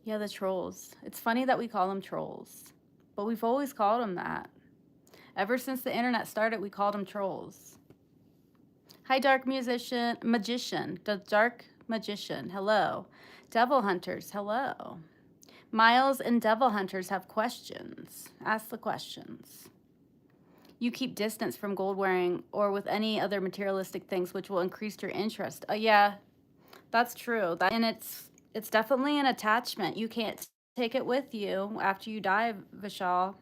Yeah, the trolls. It's funny that we call them trolls, but we've always called them that. Ever since the internet started, we called them trolls. Hi, dark magician. The dark magician. Hello. Devil hunters. Hello. Miles and devil hunters have questions. Ask the questions. You keep distance from gold wearing or with any other materialistic things, which will increase your interest. Yeah, that's true. And it's definitely an attachment. You can't take it with you after you die, Vishal.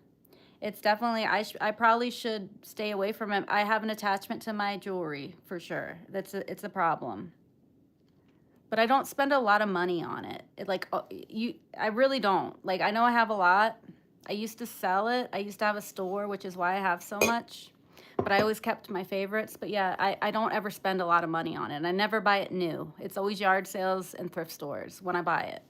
It's definitely, I probably should stay away from it. I have an attachment to my jewelry for sure. It's a problem. But I don't spend a lot of money on it. I really don't. Like, I know I have a lot. I used to sell it. I used to have a store, which is why I have so much. But I always kept my favorites. But yeah, I don't ever spend a lot of money on it. And I never buy it new. It's always yard sales and thrift stores when I buy it.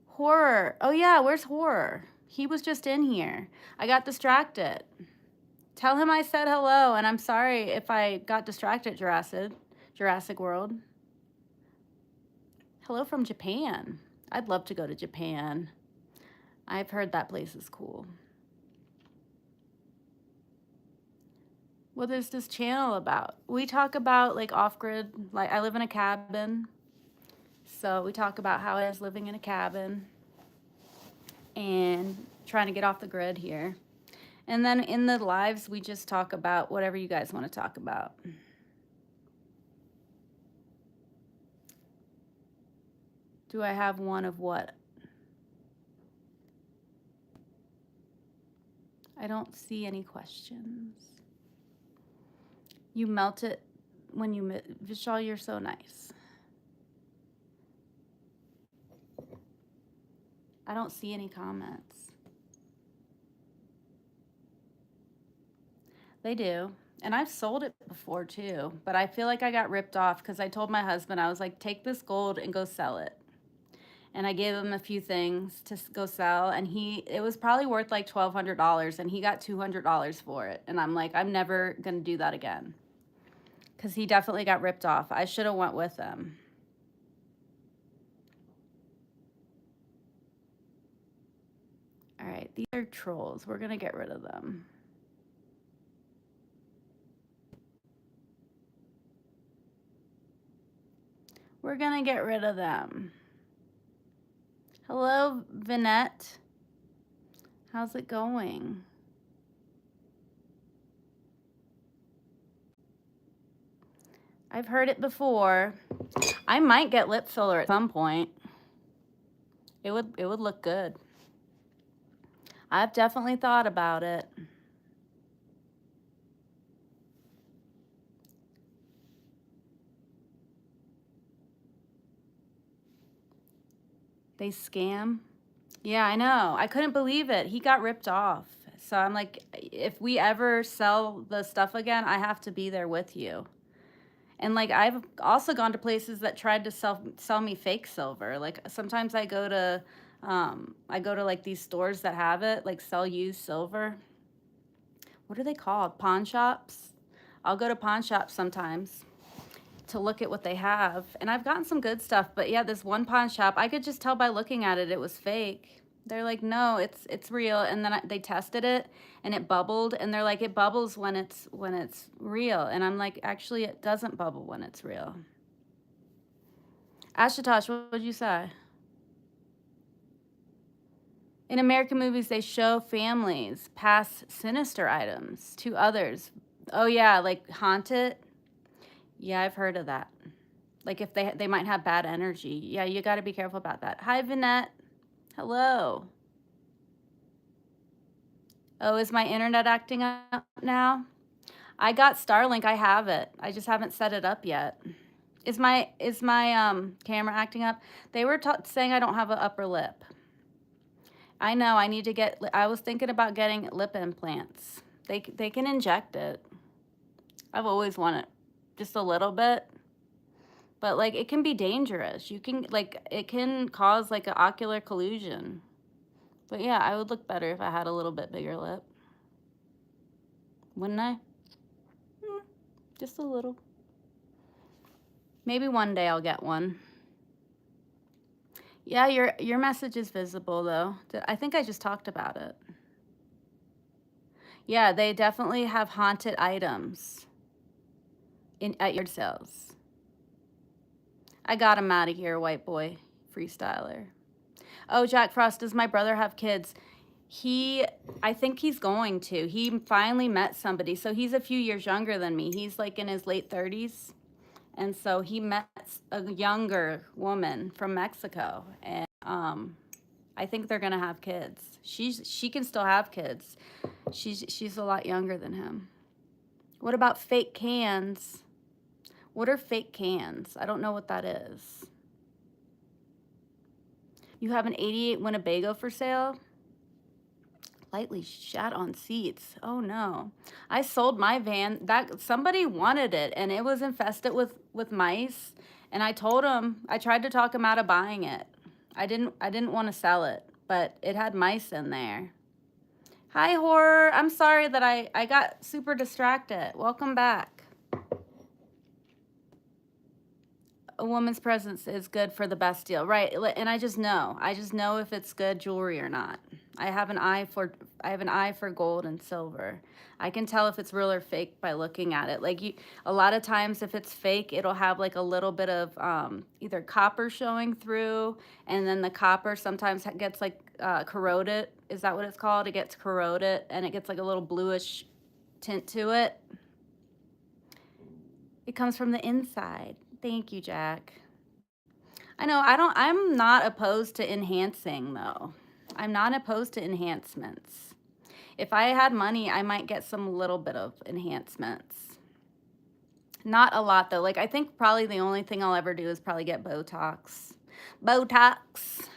Horror. Oh yeah, where's Horror? He was just in here. I got distracted. Tell him I said hello, and I'm sorry if I got distracted, Jurassic World. Hello from Japan. I'd love to go to Japan. I've heard that place is cool. What is this channel about? We talk about like off-grid, like I live in a cabin. So we talk about how it is living in a cabin and trying to get off the grid here. And then in the lives, we just talk about whatever you guys want to talk about. Do I have one of what? I don't see any questions. You melt it when you, Vishal, you're so nice. I don't see any comments. They do. And I've sold it before too, but I feel like I got ripped off because I told my husband, I was like, take this gold and go sell it. And I gave him a few things to go sell, and it was probably worth like $1,200, and he got $200 for it. And I'm like, I'm never gonna do that again, because he definitely got ripped off. I should have went with him. All right, these are trolls. We're gonna get rid of them. We're gonna get rid of them. Hello, Vinette. How's it going? I've heard it before. I might get lip filler at some point. It would look good. I've definitely thought about it. They scam. Yeah, I know. I couldn't believe it. He got ripped off. So I'm like, if we ever sell the stuff again, I have to be there with you. And like, I've also gone to places that tried to sell me fake silver. Like sometimes I go to like these stores that have it, like sell used silver. What are they called? Pawn shops. I'll go to pawn shops sometimes to look at what they have. And I've gotten some good stuff, but yeah, this one pawn shop, I could just tell by looking at it, it was fake. They're like, no, it's real. And then they tested it and it bubbled, and they're like, it bubbles when it's real. And I'm like, actually, it doesn't bubble when it's real. Ashatosh, what would you say? In American movies, they show families pass sinister items to others. Oh yeah, like haunt it. Yeah, I've heard of that. Like if they might have bad energy. Yeah, you got to be careful about that. Hi, Vinette. Hello. Oh, is my internet acting up now? I got Starlink. I have it. I just haven't set it up yet. Is my camera acting up? They were saying I don't have an upper lip. I know. I need to get. I was thinking about getting lip implants. They can inject it. I've always wanted just a little bit, but like it can be dangerous. You can like it can cause like an ocular collusion. But yeah, I would look better if I had a little bit bigger lip, wouldn't I? Just a little. Maybe one day I'll get one. Yeah, your message is visible though. I think I just talked about it. Yeah, they definitely have haunted items at yard sales. I got him out of here, white boy freestyler. Oh, Jack Frost, does my brother have kids? I think he's going to. He finally met somebody. So he's a few years younger than me. He's like in his late 30s. And so he met a younger woman from Mexico. And I think they're going to have kids. She can still have kids. She's a lot younger than him. What about fake cans? What are fake cans? I don't know what that is. You have an 88 Winnebago for sale? Lightly shat on seats. Oh no. I sold my van. That somebody wanted it and it was infested with mice. And I told him, I tried to talk him out of buying it. I didn't want to sell it, but it had mice in there. Hi, Horror. I'm sorry that I got super distracted. Welcome back. A woman's presence is good for the best deal, right? And I just know if it's good jewelry or not. I have an eye for gold and silver. I can tell if it's real or fake by looking at it. Like a lot of times if it's fake, it'll have like a little bit of either copper showing through, and then the copper sometimes gets like corroded. Is that what it's called? It gets corroded and it gets like a little bluish tint to it. It comes from the inside. Thank you, Jack. I know, I'm not opposed to enhancing though. I'm not opposed to enhancements. If I had money, I might get some little bit of enhancements. Not a lot though. Like I think probably the only thing I'll ever do is probably get Botox.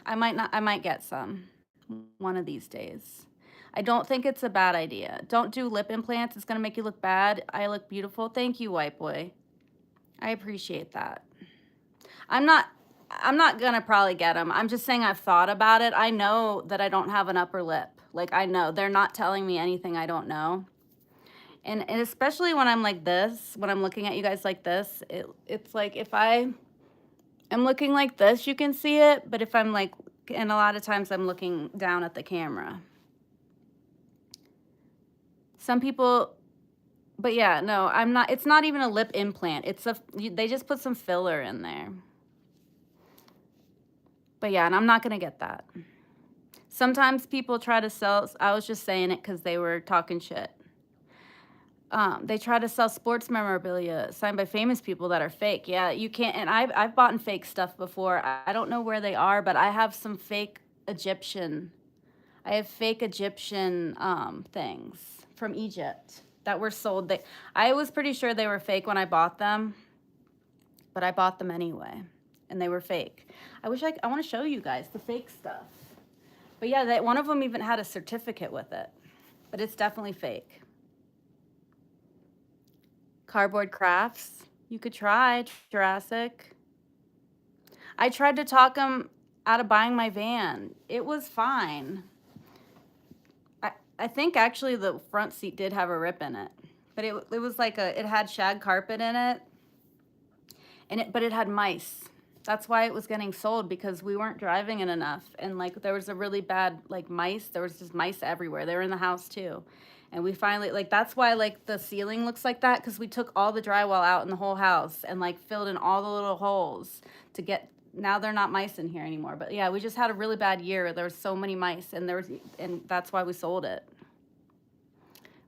I might get some one of these days. I don't think it's a bad idea. Don't do lip implants. It's going to make you look bad. I look beautiful. Thank you, white boy. I appreciate that. I'm not gonna probably get them. I'm just saying I've thought about it. I know that I don't have an upper lip. Like I know they're not telling me anything I don't know. And especially when I'm like this, when I'm looking at you guys like this, it's like if I am looking like this, you can see it. But if I'm like, and a lot of times I'm looking down at the camera. Some people, but yeah, no, I'm not. It's not even a lip implant. They just put some filler in there. But yeah, and I'm not going to get that. Sometimes people try to sell, I was just saying it because they were talking shit. They try to sell sports memorabilia signed by famous people that are fake. Yeah, you can't, and I've bought fake stuff before. I don't know where they are, but I have some fake Egyptian. I have fake Egyptian things from Egypt that were sold. I was pretty sure they were fake when I bought them, but I bought them anyway, and they were fake. I want to show you guys the fake stuff. But yeah, one of them even had a certificate with it, but it's definitely fake. Cardboard crafts. You could try, Jurassic. I tried to talk him out of buying my van. It was fine. I think actually the front seat did have a rip in it, but it was like it had shag carpet in it, but it had mice. That's why it was getting sold, because we weren't driving it enough, and like there was a really bad like mice. There was just mice everywhere. They were in the house too. And we finally, like, that's why, like, the ceiling looks like that, because we took all the drywall out in the whole house and, like, filled in all the little holes to get, now they're not mice in here anymore. But, yeah, we just had a really bad year. There were so many mice, and that's why we sold it.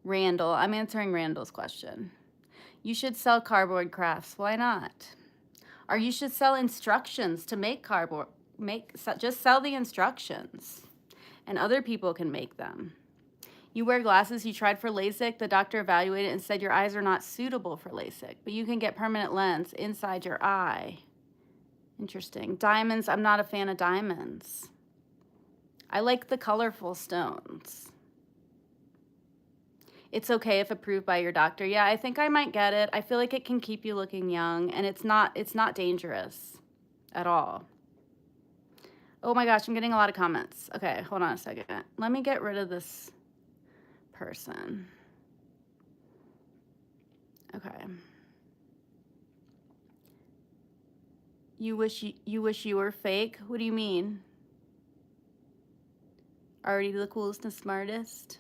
Randall, I'm answering Randall's question. You should sell cardboard crafts. Why not? Or you should sell instructions to make cardboard. Just sell the instructions, and other people can make them. You wear glasses, you tried for LASIK, the doctor evaluated and said your eyes are not suitable for LASIK, but you can get permanent lens inside your eye. Interesting. Diamonds, I'm not a fan of diamonds. I like the colorful stones. It's okay if approved by your doctor. Yeah, I think I might get it. I feel like it can keep you looking young, and it's not dangerous at all. Oh my gosh, I'm getting a lot of comments. Okay, hold on a second. Let me get rid of this person. Okay. You wish you were fake? What do you mean? Already the coolest and smartest?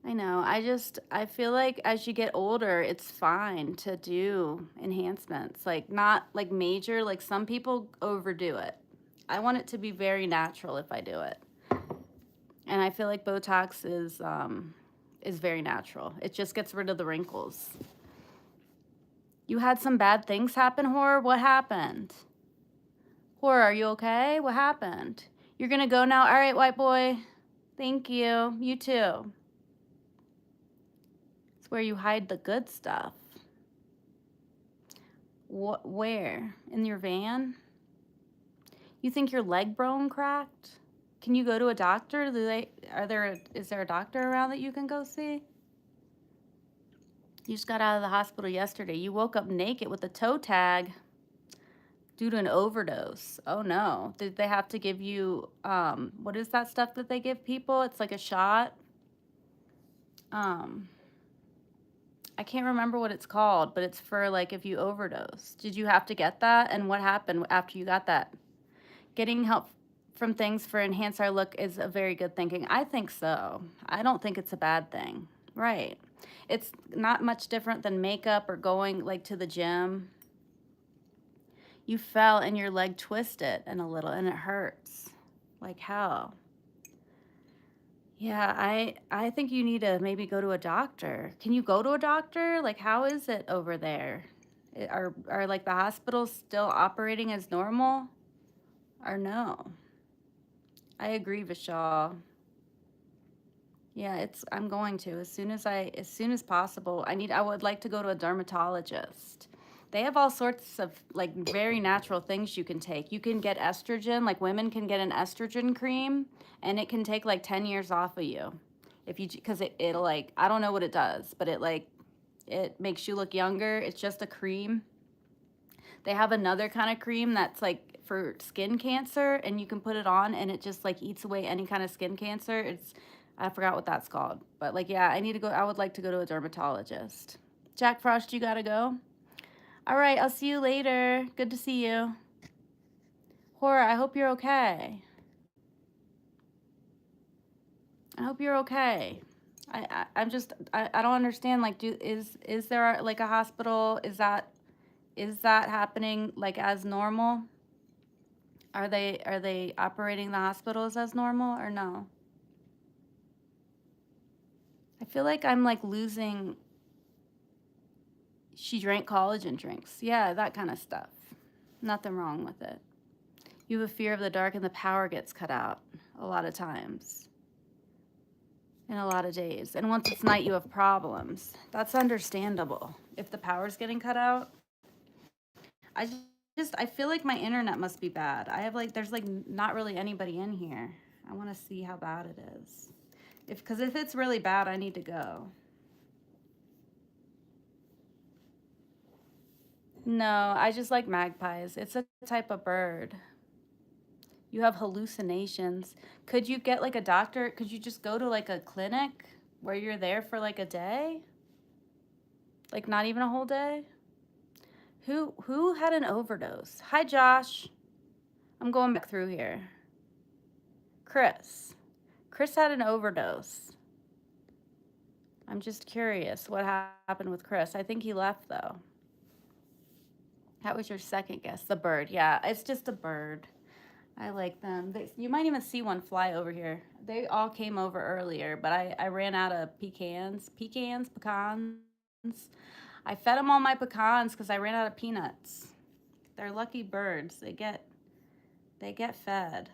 I know. I feel like as you get older, it's fine to do enhancements. Like not like major, like some people overdo it. I want it to be very natural if I do it. And I feel like Botox is very natural. It just gets rid of the wrinkles. You had some bad things happen, Horror? What happened? Horror, are you okay? What happened? You're gonna go now? All right, white boy. Thank you. You too. It's where you hide the good stuff. What? Where? In your van? You think your leg bone cracked? Can you go to a doctor? Is there a doctor around that you can go see? You just got out of the hospital yesterday. You woke up naked with a toe tag due to an overdose. Oh no. Did they have to give you, what is that stuff that they give people? It's like a shot. I can't remember what it's called, but it's for like if you overdose. Did you have to get that? And what happened after you got that? Getting help from things for enhance our look is a very good thinking. I think so. I don't think it's a bad thing. Right. It's not much different than makeup or going like to the gym. You fell and your leg twisted and a little and it hurts like hell. Yeah, I think you need to maybe go to a doctor. Can you go to a doctor? Like how is it over there? Are like the hospitals still operating as normal or no? I agree, Vishal. Yeah, I'm going to as soon as possible. I would like to go to a dermatologist. They have all sorts of like very natural things you can take. You can get estrogen, like women can get an estrogen cream, and it can take like 10 years off of you. Because it'll like, I don't know what it does, but it makes you look younger. It's just a cream. They have another kind of cream that's like for skin cancer, and you can put it on and it just like eats away any kind of skin cancer. I forgot what that's called, but like, yeah, I would like to go to a dermatologist. Jack Frost, you gotta go? All right, I'll see you later. Good to see you. Horror, I hope you're okay. I hope you're okay. I don't understand, like, is there like a hospital? Is that happening like as normal? Are they operating the hospitals as normal or no? I feel like I'm like losing. She drank collagen drinks. Yeah, that kind of stuff. Nothing wrong with it. You have a fear of the dark and the power gets cut out a lot of times. In a lot of days. And once it's night, you have problems. That's understandable. If the power's getting cut out. I feel like my internet must be bad. There's like not really anybody in here. I want to see how bad it is. Because if it's really bad, I need to go. No, I just like magpies. It's a type of bird. You have hallucinations. Could you get like a doctor? Could you just go to like a clinic where you're there for like a day? Like not even a whole day? Who had an overdose? Hi, Josh. I'm going back through here. Chris. Chris had an overdose. I'm just curious what happened with Chris. I think he left though. That was your second guess. The bird. Yeah, it's just a bird. I like them. You might even see one fly over here. They all came over earlier, but I ran out of pecans. Pecans? I fed them all my pecans because I ran out of peanuts. They're lucky birds. They get fed.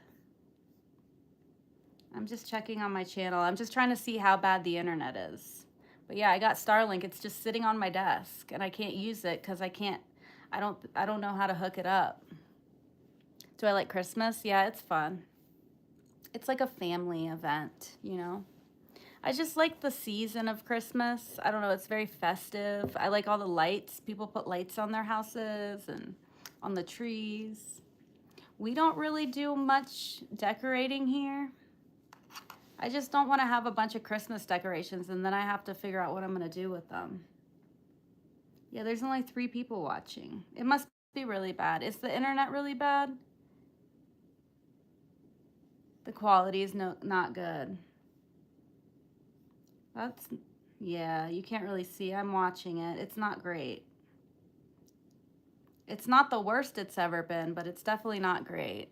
I'm just checking on my channel. I'm just trying to see how bad the internet is. But yeah, I got Starlink. It's just sitting on my desk and I can't use it because I don't know how to hook it up. Do I like Christmas? Yeah, it's fun. It's like a family event, you know? I just like the season of Christmas. I don't know, it's very festive. I like all the lights. People put lights on their houses and on the trees. We don't really do much decorating here. I just don't want to have a bunch of Christmas decorations and then I have to figure out what I'm going to do with them. Yeah, there's only 3 people watching. It must be really bad. Is the internet really bad? The quality is not good. That's, yeah, you can't really see. I'm watching it. It's not great. It's not the worst it's ever been, but it's definitely not great.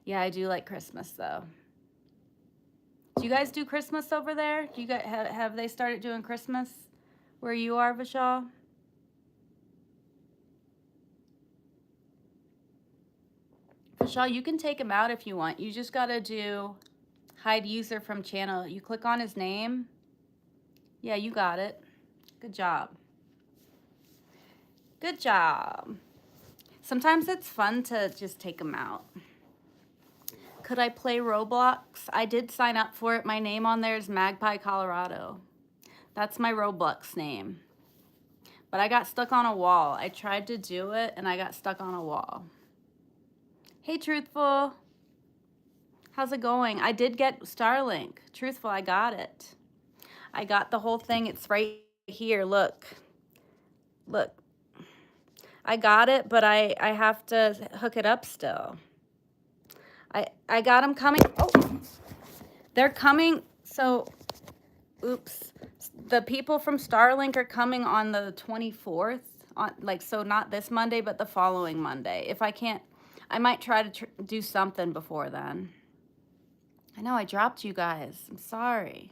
Yeah, I do like Christmas though. Do you guys do Christmas over there? Do you guys have they started doing Christmas where you are, Vishal? Vishal, you can take him out if you want. You just gotta do hide user from channel. You click on his name. Yeah, you got it. Good job. Good job. Sometimes it's fun to just take them out. Could I play Roblox? I did sign up for it. My name on there is Magpie, Colorado. That's my Roblox name. But I got stuck on a wall. I tried to do it and I got stuck on a wall. Hey, Truthful. How's it going? I did get Starlink. Truthful, I got it. I got the whole thing. It's right here. Look. Look. I got it, but I have to hook it up still. I got them coming. Oh, they're coming. So, oops. The people from Starlink are coming on the 24th. So not this Monday, but the following Monday. If I can't, I might try to do something before then. I know I dropped you guys. I'm sorry.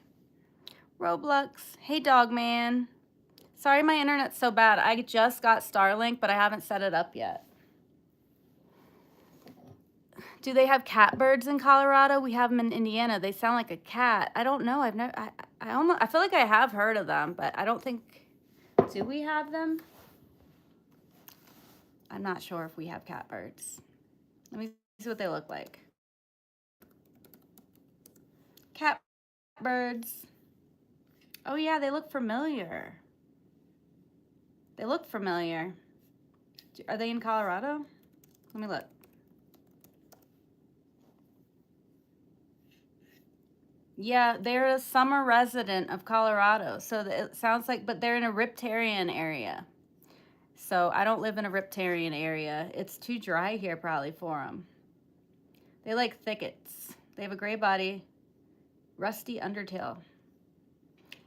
Roblox. Hey, dog man. Sorry my internet's so bad. I just got Starlink, but I haven't set it up yet. Do they have catbirds in Colorado? We have them in Indiana. They sound like a cat. I don't know. I feel like I have heard of them, but I don't think, do we have them? I'm not sure if we have catbirds. Let me see what they look like. Catbirds. Oh yeah, they look familiar. They look familiar. Are they in Colorado? Let me look. Yeah, they're a summer resident of Colorado. So it sounds like, but they're in a riparian area. So I don't live in a riparian area. It's too dry here probably for them. They like thickets. They have a gray body, rusty undertail.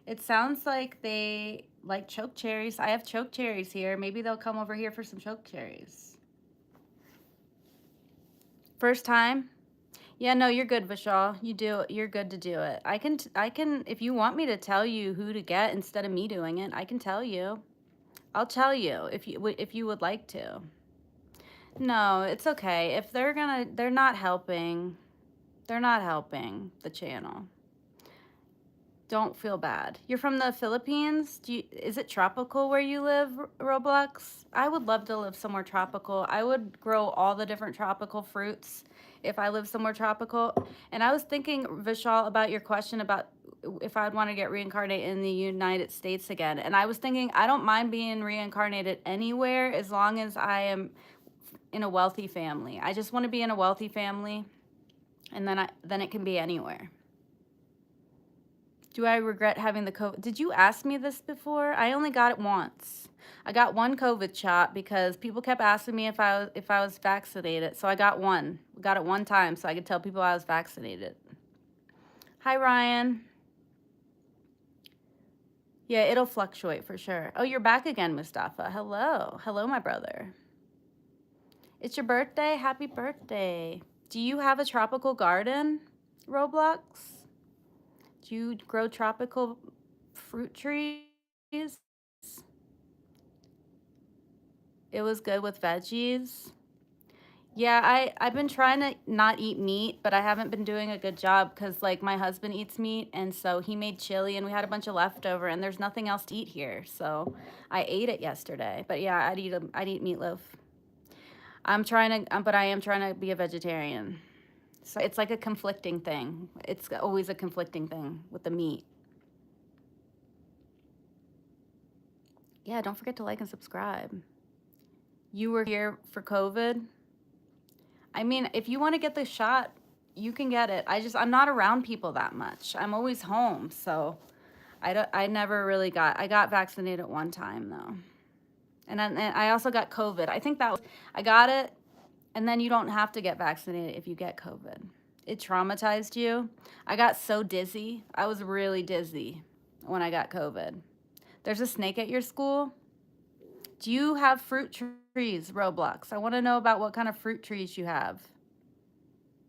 It sounds like they like choke cherries. I have choke cherries here. Maybe they'll come over here for some choke cherries. First time? Yeah, no, you're good, Vishal. You're good to do it. I can, if you want me to tell you who to get instead of me doing it, I can tell you. I'll tell you if you would like to. No, it's okay. If they're not helping. They're not helping the channel. Don't feel bad. You're from the Philippines? Is it tropical where you live, Roblox? I would love to live somewhere tropical. I would grow all the different tropical fruits if I live somewhere tropical. And I was thinking, Vishal, about your question about if I'd want to get reincarnated in the United States again. And I was thinking, I don't mind being reincarnated anywhere as long as I am in a wealthy family. I just want to be in a wealthy family, and then it can be anywhere. Do I regret having the COVID? Did you ask me this before? I only got it once. I got one COVID shot because people kept asking me if I was vaccinated. So I got one. Got it one time so I could tell people I was vaccinated. Hi, Ryan. Yeah, it'll fluctuate for sure. Oh, you're back again, Mustafa. Hello. Hello, my brother. It's your birthday? Happy birthday. Do you have a tropical garden, Roblox? Do you grow tropical fruit trees? It was good with veggies. Yeah, I've been trying to not eat meat, but I haven't been doing a good job because like my husband eats meat, and so he made chili, and we had a bunch of leftover, and there's nothing else to eat here, so I ate it yesterday. But yeah, I'd eat meatloaf. But I am trying to be a vegetarian. So it's like a conflicting thing. It's always a conflicting thing with the meat. Yeah, don't forget to like and subscribe. You were here for COVID. I mean, if you want to get the shot, you can get it. I'm not around people that much. I'm always home, so I never really I got vaccinated at one time though. And I also got COVID. I think that was, I got it, and then you don't have to get vaccinated if you get COVID. It traumatized you. I got so dizzy. I was really dizzy when I got COVID. There's a snake at your school. Do you have fruit trees, Roblox? I want to know about what kind of fruit trees you have.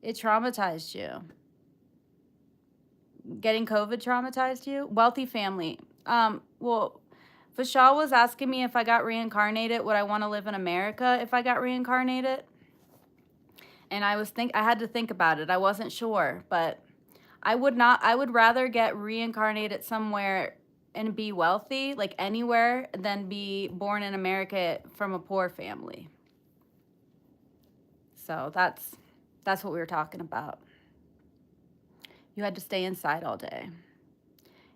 It traumatized you. Getting COVID traumatized you? Wealthy family. Well, Vishal was asking me if I got reincarnated, would I want to live in America if I got reincarnated? And I had to think about it. I wasn't sure, but I would rather get reincarnated somewhere and be wealthy, like anywhere, than be born in America from a poor family. So that's what we were talking about. You had to stay inside all day.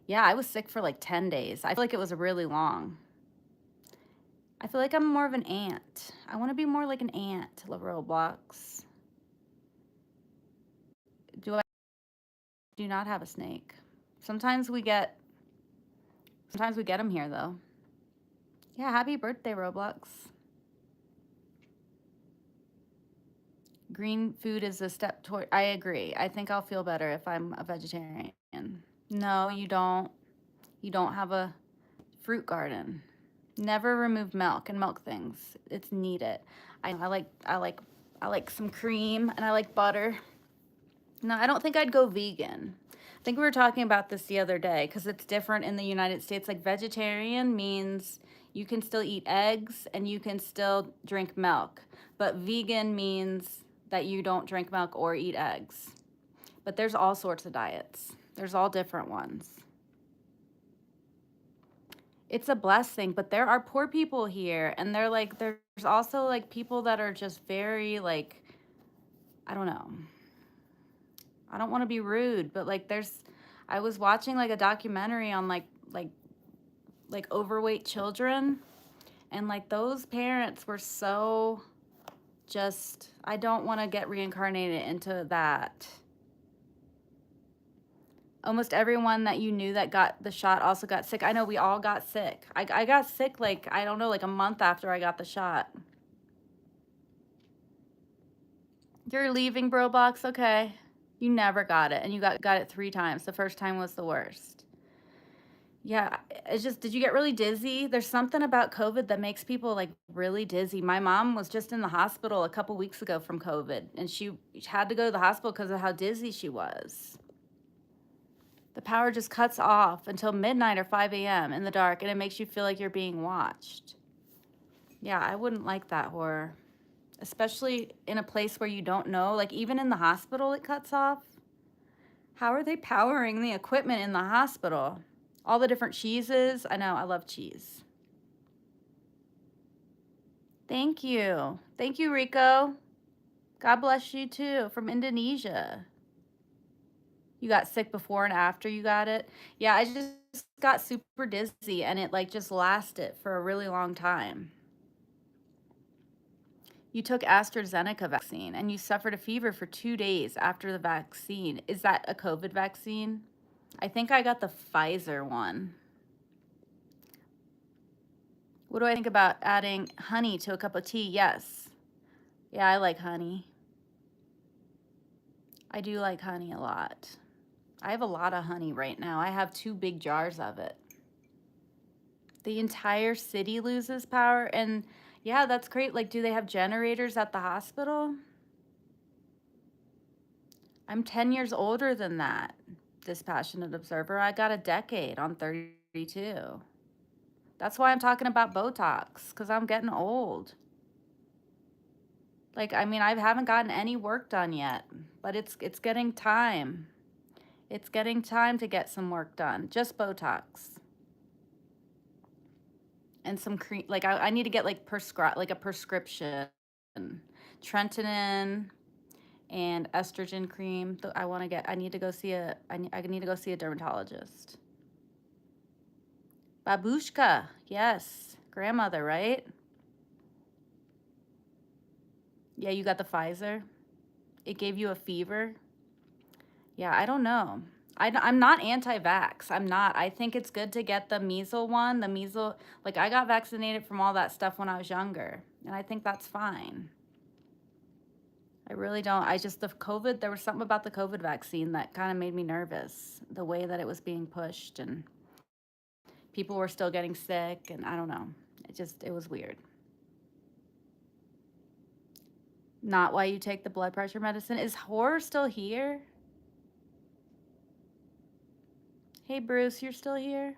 Yeah, I was sick for like 10 days. I feel like it was really long. I feel like I'm more of an ant. I want to be more like an ant, Roblox. Do I do not have a snake? Sometimes we get them here though. Yeah, happy birthday, Roblox. Green food is a step toward. I agree. I think I'll feel better if I'm a vegetarian. No, you don't. You don't have a fruit garden. Never remove milk and milk things. It's needed. I like some cream and I like butter. No, I don't think I'd go vegan. I think we were talking about this the other day because it's different in the United States. Like vegetarian means you can still eat eggs and you can still drink milk. But vegan means that you don't drink milk or eat eggs. But there's all sorts of diets. There's all different ones. It's a blessing, but there are poor people here, and there's also like people that are just very like, I don't know. I don't want to be rude, but like I was watching like a documentary on like overweight children, and like those parents were so just, I don't want to get reincarnated into that. Almost everyone that you knew that got the shot also got sick. I know we all got sick. I got sick like, I don't know, like a month after I got the shot. You're leaving Roblox? Okay. You never got it, and you got it 3 times. The first time was the worst. Yeah, it's just, did you get really dizzy? There's something about COVID that makes people like really dizzy. My mom was just in the hospital a couple weeks ago from COVID, and she had to go to the hospital because of how dizzy she was. The power just cuts off until midnight or 5 a.m. in the dark, and it makes you feel like you're being watched. Yeah, I wouldn't like that horror, especially in a place where you don't know. Like even in the hospital, it cuts off. How are they powering the equipment in the hospital? All the different cheeses. I know, I love cheese. Thank you. Thank you, Rico. God bless you too, from Indonesia. You got sick before and after you got it? Yeah, I just got super dizzy, and it like just lasted for a really long time. You took AstraZeneca vaccine and you suffered a fever for 2 days after the vaccine. Is that a COVID vaccine? I think I got the Pfizer one. What do I think about adding honey to a cup of tea? Yes. Yeah, I like honey. I do like honey a lot. I have a lot of honey right now. I have 2 big jars of it. The entire city loses power, and yeah, that's great. Like, do they have generators at the hospital? I'm 10 years older than that, Dispassionate Observer. I got a decade on 32. That's why I'm talking about Botox, because I'm getting old. Like, I mean, I haven't gotten any work done yet, but it's getting time. It's getting time to get some work done. Just Botox. And some cream. Like, I need to get, like, a prescription. Trentonin and estrogen cream. I need to go see a dermatologist. Babushka. Yes. Grandmother, right? Yeah, you got the Pfizer. It gave you a fever. Yeah, I don't know. I'm not anti-vax. I'm not. I think it's good to get the measles one. The measles, like I got vaccinated from all that stuff when I was younger, and I think that's fine. I really don't. The COVID, there was something about the COVID vaccine that kind of made me nervous. The way that it was being pushed and people were still getting sick, and I don't know. It was weird. Not why you take the blood pressure medicine. Is horror still here? Hey, Bruce, you're still here?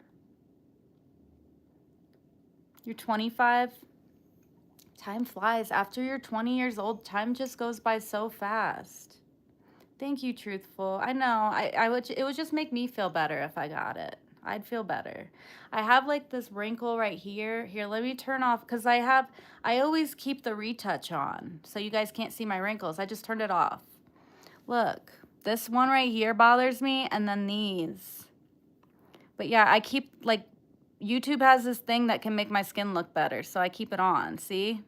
You're 25? Time flies. After you're 20 years old, time just goes by so fast. Thank you, Truthful. I know. It would just make me feel better if I got it. I'd feel better. I have like this wrinkle right here. Here, let me turn off because I always keep the retouch on so you guys can't see my wrinkles. I just turned it off. Look, this one right here bothers me, and then these. But yeah, I keep, like, YouTube has this thing that can make my skin look better, so I keep it on, see?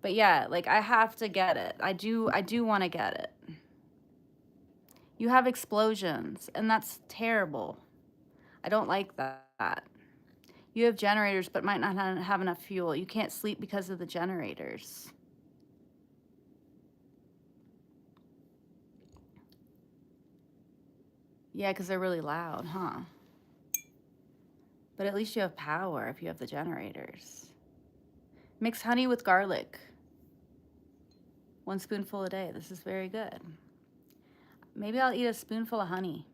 But yeah, like, I have to get it. I do want to get it. You have explosions, and that's terrible. I don't like that. You have generators, but might not have enough fuel. You can't sleep because of the generators. Yeah, because they're really loud, huh? But at least you have power if you have the generators. Mix honey with garlic. 1 spoonful a day. This is very good. Maybe I'll eat a spoonful of honey.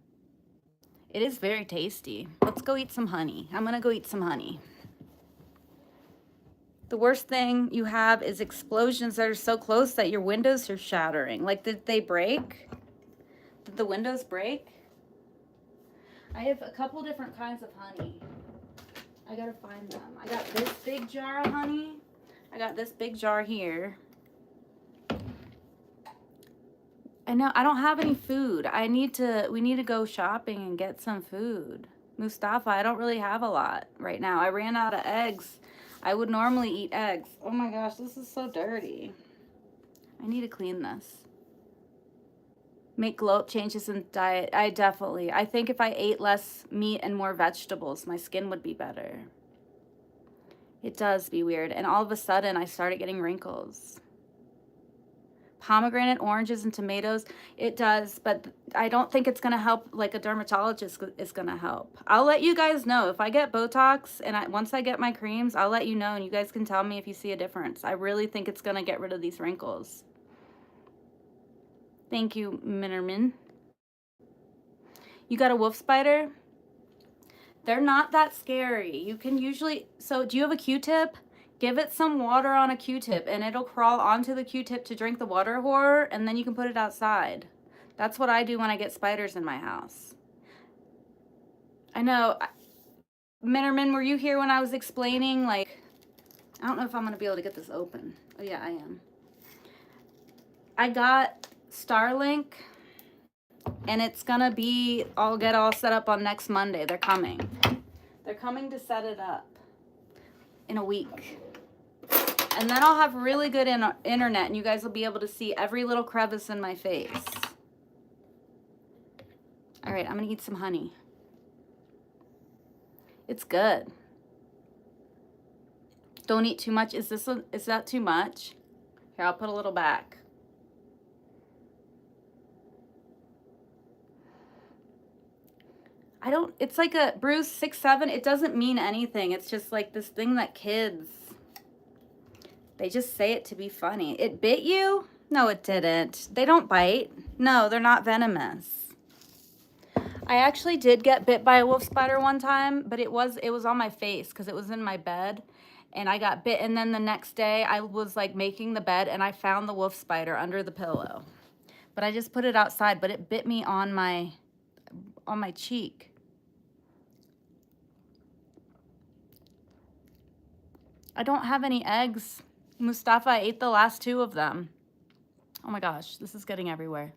It is very tasty. Let's go eat some honey. I'm going to go eat some honey. The worst thing you have is explosions that are so close that your windows are shattering. Like, did they break? Did the windows break? I have a couple different kinds of honey. I gotta find them. I got this big jar of honey. I got this big jar here. I know, I don't have any food. We need to go shopping and get some food. Mustafa, I don't really have a lot right now. I ran out of eggs. I would normally eat eggs. Oh my gosh, this is so dirty. I need to clean this. Make changes in diet. I think if I ate less meat and more vegetables, my skin would be better. It does be weird. And all of a sudden, I started getting wrinkles. Pomegranate, oranges, and tomatoes. It does, but I don't think it's going to help like a dermatologist is going to help. I'll let you guys know. If I get Botox and once I get my creams, I'll let you know, and you guys can tell me if you see a difference. I really think it's going to get rid of these wrinkles. Thank you, Minnerman. You got a wolf spider? They're not that scary. You can usually... So, do you have a Q-tip? Give it some water on a Q-tip, and it'll crawl onto the Q-tip to drink the water horror, and then you can put it outside. That's what I do when I get spiders in my house. I know. Minnerman, were you here when I was explaining, like... I don't know if I'm going to be able to get this open. Oh, yeah, I am. I got Starlink, and it's gonna be, I'll get all set up on next Monday. They're coming to set it up in a week, and then I'll have really good internet, and you guys will be able to see every little crevice in my face. All right, I'm gonna eat some honey. It's good. Don't eat too much. Is that too much? Here, I'll put a little back. It's like a Bruce 6'7". It doesn't mean anything. It's just like this thing that kids, they just say it to be funny. It bit you? No, it didn't. They don't bite. No, they're not venomous. I actually did get bit by a wolf spider one time, but it was on my face because it was in my bed, and I got bit. And then the next day I was like making the bed and I found the wolf spider under the pillow. But I just put it outside, but it bit me on my cheek. I don't have any eggs. Mustafa, I ate the last 2 of them. Oh my gosh, this is getting everywhere.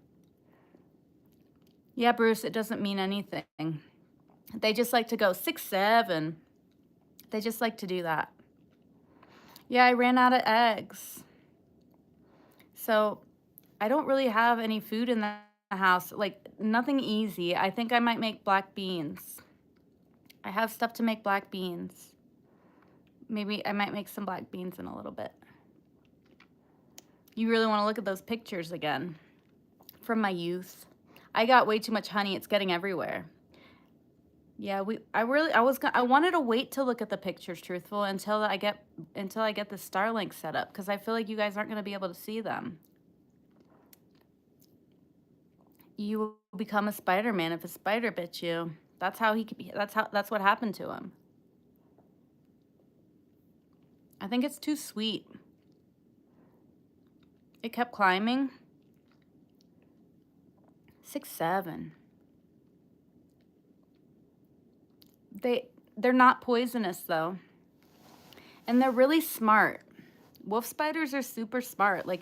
Yeah, Bruce, it doesn't mean anything. They just like to go 6, 7. They just like to do that. Yeah, I ran out of eggs. So I don't really have any food in the house, like nothing easy. I think I might make black beans. I have stuff to make black beans. Maybe I might make some black beans in a little bit. You really want to look at those pictures again from my youth. I got way too much honey. It's getting everywhere. Yeah, I wanted to wait to look at the pictures, truthful, until I get the Starlink set up, because I feel like you guys aren't going to be able to see them. You will become a Spider-Man if a spider bit you. That's how that's what happened to him. I think it's too sweet. It kept climbing. 6, 7. They're not poisonous though. And they're really smart. Wolf spiders are super smart. Like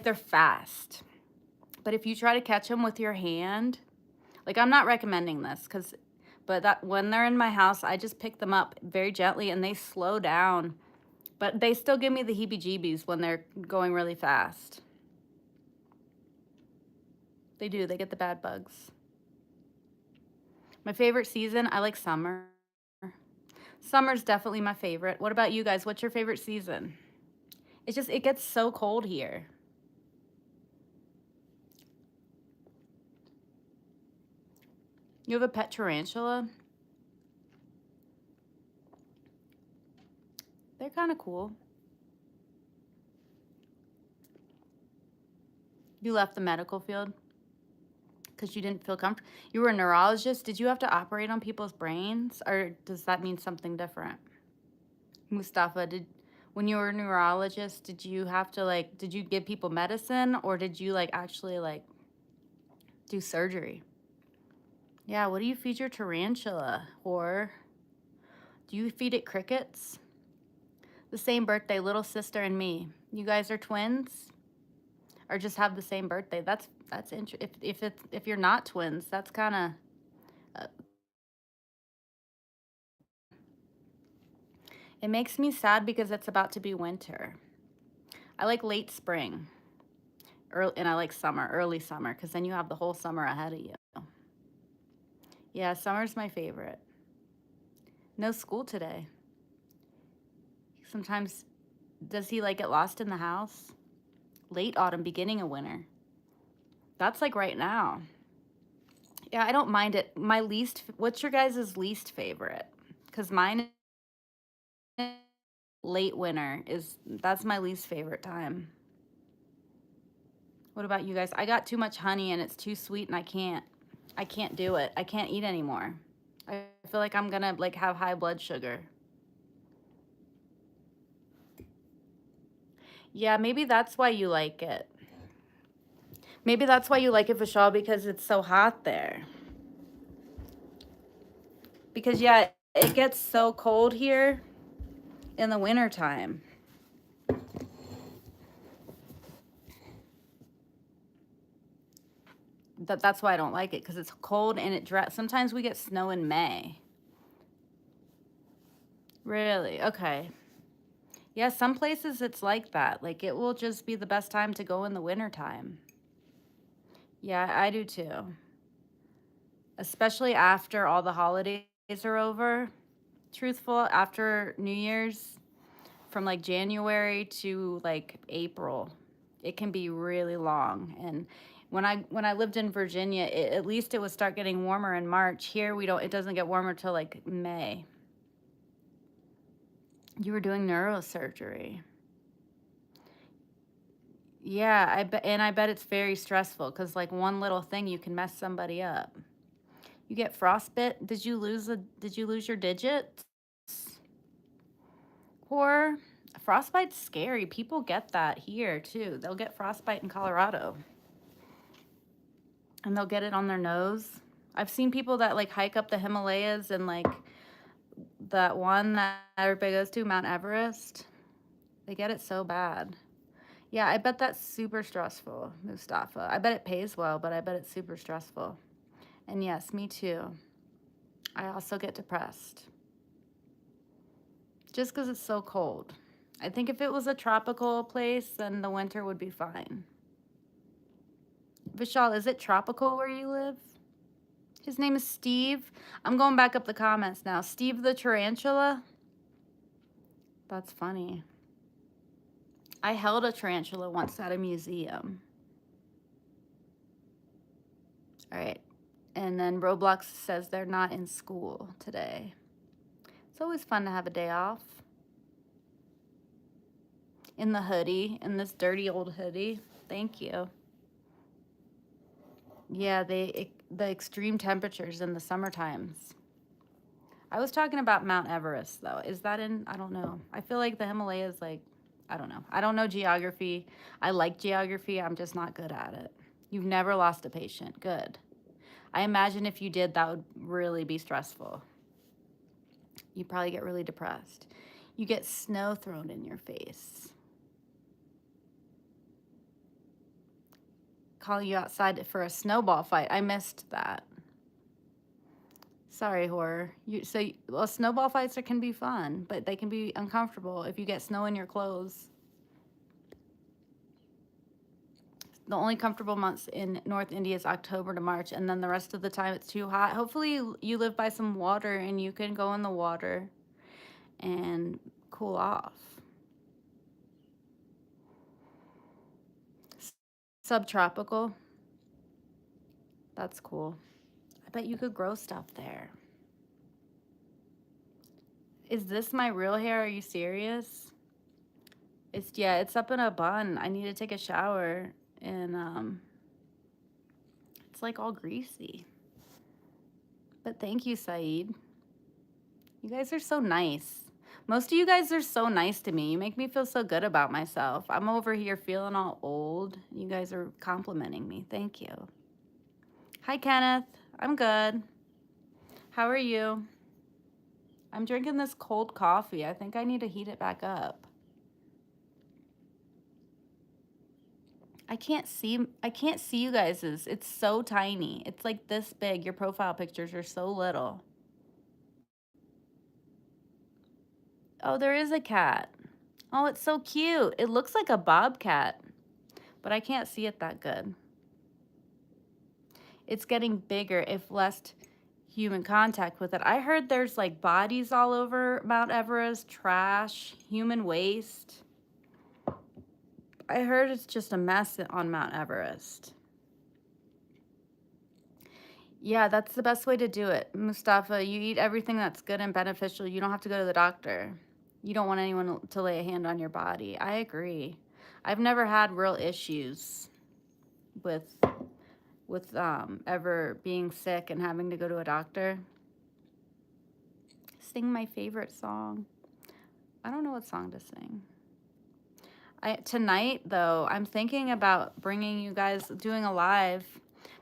they're fast. But if you try to catch them with your hand, like I'm not recommending this but when they're in my house, I just pick them up very gently and they slow down. But they still give me the heebie-jeebies when they're going really fast. They do. They get the bad bugs. My favorite season, I like summer. Summer's definitely my favorite. What about you guys? What's your favorite season? It gets so cold here. You have a pet tarantula? They're kind of cool. You left the medical field because you didn't feel comfortable. You were a neurologist. Did you have to operate on people's brains, or does that mean something different? Mustafa, when you were a neurologist, did you have to did you give people medicine, or did you actually do surgery? Yeah, what do you feed your tarantula? Or do you feed it crickets? The same birthday, little sister and me. You guys are twins? Or just have the same birthday? That's interesting. If you're not twins, that's kind of it makes me sad because it's about to be winter. I like late spring. And I like summer, early summer, because then you have the whole summer ahead of you. Yeah, summer's my favorite. No school today. Sometimes, does he get lost in the house? Late autumn, beginning of winter. That's right now. Yeah, I don't mind it. What's your guys' least favorite? Because mine is late winter. That's my least favorite time. What about you guys? I got too much honey and it's too sweet and I can't do it. I can't eat anymore. I feel like I'm gonna have high blood sugar. Yeah, maybe that's why you like it. Maybe that's why you like it, Vishal, because it's so hot there. Because, yeah, it gets so cold here in the wintertime. That's why I don't like it, because it's cold and sometimes we get snow in May. Really? Okay. Yeah, some places it's like that. It will just be the best time to go in the wintertime. Yeah, I do too. Especially after all the holidays are over. Truthful, after New Year's, from January to April, it can be really long. And when I lived in Virginia, at least it would start getting warmer in March. Here it doesn't get warmer till May. You were doing neurosurgery. Yeah, I bet it's very stressful because one little thing you can mess somebody up. You get frostbite? Did you lose your digits? Or frostbite's scary. People get that here too. They'll get frostbite in Colorado. And they'll get it on their nose. I've seen people that like hike up the Himalayas and like that one that everybody goes to, Mount Everest. They get it so bad. Yeah, I bet that's super stressful, Mustafa. I bet it pays well, but I bet it's super stressful. And yes, me too. I also get depressed. Just because it's so cold. I think if it was a tropical place, then the winter would be fine. Vishal, is it tropical where you live? His name is Steve. I'm going back up the comments now. Steve the tarantula? That's funny. I held a tarantula once at a museum. All right. And then Roblox says they're not in school today. It's always fun to have a day off. In the hoodie, in this dirty old hoodie. Thank you. Yeah, the extreme temperatures in the summer times. I was talking about Mount Everest, though. Is that in? I don't know. I feel like the Himalayas, like, I don't know. I don't know geography. I like geography. I'm just not good at it. You've never lost a patient. Good. I imagine if you did, that would really be stressful. You'd probably get really depressed. You get snow thrown in your face. Calling you outside for a snowball fight. I missed that. Sorry, horror. Well, snowball fights can be fun, but they can be uncomfortable if you get snow in your clothes. The only comfortable months in North India is October to March, and then the rest of the time it's too hot. Hopefully you live by some water and you can go in the water and cool off. Subtropical. That's cool. I bet you could grow stuff there. Is this my real hair? Are you serious? It's up in a bun. I need to take a shower and it's like all greasy. But thank you, Saeed. You guys are so nice. Most of you guys are so nice to me. You make me feel so good about myself. I'm over here feeling all old. You guys are complimenting me. Thank you. Hi, Kenneth. I'm good. How are you? I'm drinking this cold coffee. I think I need to heat it back up. I can't see you guys's. It's so tiny. It's like this big. Your profile pictures are so little. Oh, there is a cat. Oh, it's so cute. It looks like a bobcat, but I can't see it that good. It's getting bigger if less human contact with it. I heard there's like bodies all over Mount Everest, trash, human waste. I heard it's just a mess on Mount Everest. Yeah, that's the best way to do it. Mustafa, you eat everything that's good and beneficial. You don't have to go to the doctor. You don't want anyone to lay a hand on your body. I agree. I've never had real issues with ever being sick and having to go to a doctor. Sing my favorite song. I don't know what song to sing. Tonight, though, I'm thinking about bringing you guys, doing a live,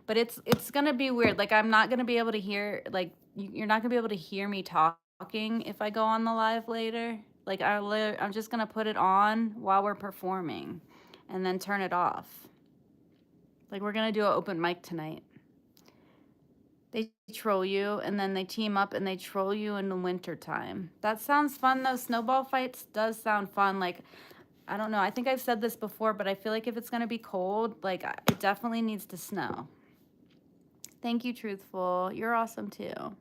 but it's gonna be weird. Like, I'm not gonna be able to hear, like, you're not gonna be able to hear me talking if I go on the live later. Like, I'm just gonna put it on while we're performing and then turn it off. Like, we're gonna do an open mic tonight. They troll you, and then they team up and they troll you in the winter time. That sounds fun, though. Snowball fights does sound fun. Like, I don't know. I think I've said this before, but I feel like if it's going to be cold, like, it definitely needs to snow. Thank you, Truthful. You're awesome, too.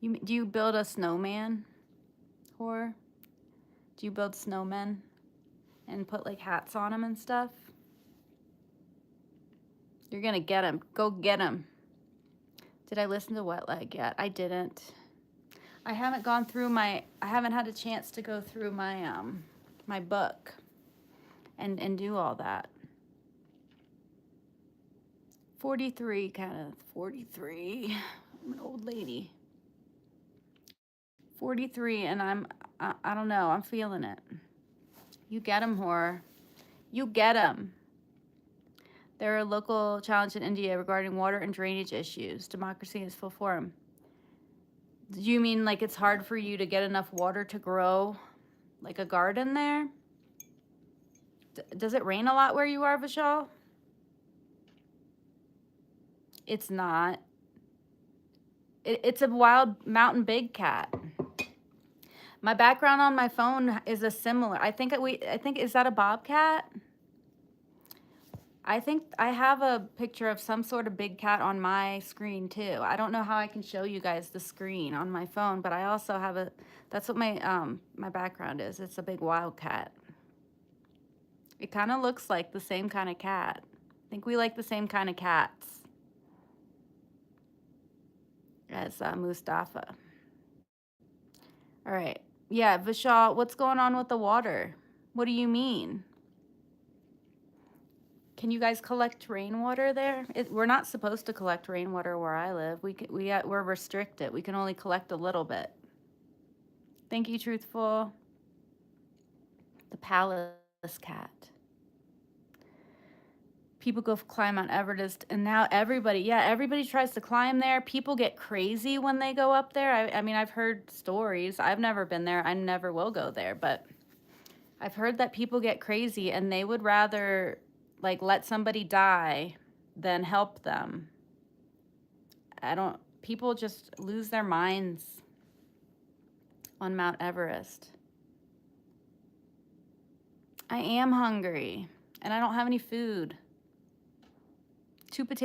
Do you build a snowman? Or do you build snowmen and put, like, hats on them and stuff? You're going to get them. Go get them. Did I listen to Wet Leg yet? I didn't. I haven't gone through I haven't had a chance to go through my, my book and do all that. 43, Kenneth. 43. I'm an old lady. 43, and I don't know. I'm feeling it. You get 'em, horror. You get 'em. There are a local challenge in India regarding water and drainage issues. Democracy in its full form. Do you mean like it's hard for you to get enough water to grow like a garden there? Does it rain a lot where you are, Vishal? It's not. It's a wild mountain big cat. My background on my phone is a similar. I think is that a bobcat? I think I have a picture of some sort of big cat on my screen too. I don't know how I can show you guys the screen on my phone, but I also have a, that's what my background is. It's a big wild cat. It kind of looks like the same kind of cat. I think we like the same kind of cats as Mustafa. All right. Yeah, Vishal, what's going on with the water? What do you mean? Can you guys collect rainwater there? We're not supposed to collect rainwater where I live. We're restricted. We can only collect a little bit. Thank you, Truthful. The palace cat. People go climb Mount Everest, and now everybody tries to climb there. People get crazy when they go up there. I mean, I've heard stories. I've never been there. I never will go there, but I've heard that people get crazy and they would rather like let somebody die than help them. People just lose their minds on Mount Everest. I am hungry and I don't have any food.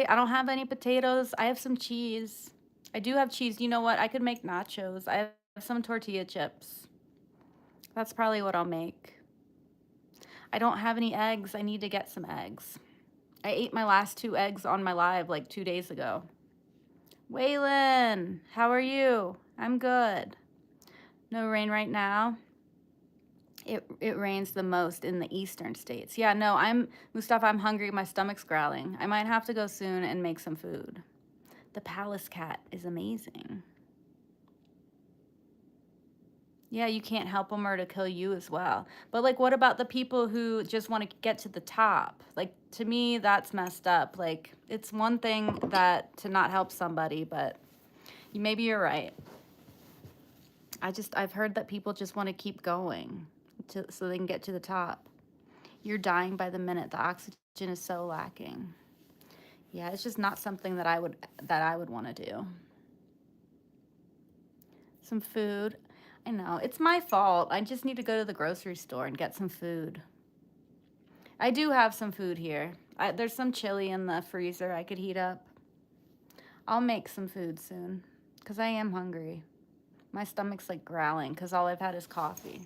I don't have any potatoes. I have some cheese. I do have cheese. You know what? I could make nachos. I have some tortilla chips. That's probably what I'll make. I don't have any eggs. I need to get some eggs. I ate my last 2 eggs on my live like 2 days ago. Waylon, how are you? I'm good. No rain right now. It rains the most in the eastern states. Yeah, no, Mustafa, I'm hungry. My stomach's growling. I might have to go soon and make some food. The palace cat is amazing. Yeah, you can't help them or to kill you as well. But like, what about the people who just want to get to the top? Like, to me, that's messed up. Like, it's one thing that to not help somebody, but maybe you're right. I've heard that people just want to keep going so they can get to the top. You're dying by the minute. The oxygen is so lacking. Yeah, it's just not something that I would want to do. Some food. I know, it's my fault. I just need to go to the grocery store and get some food. I do have some food here. There's some chili in the freezer I could heat up. I'll make some food soon because I am hungry. My stomach's like growling because all I've had is coffee.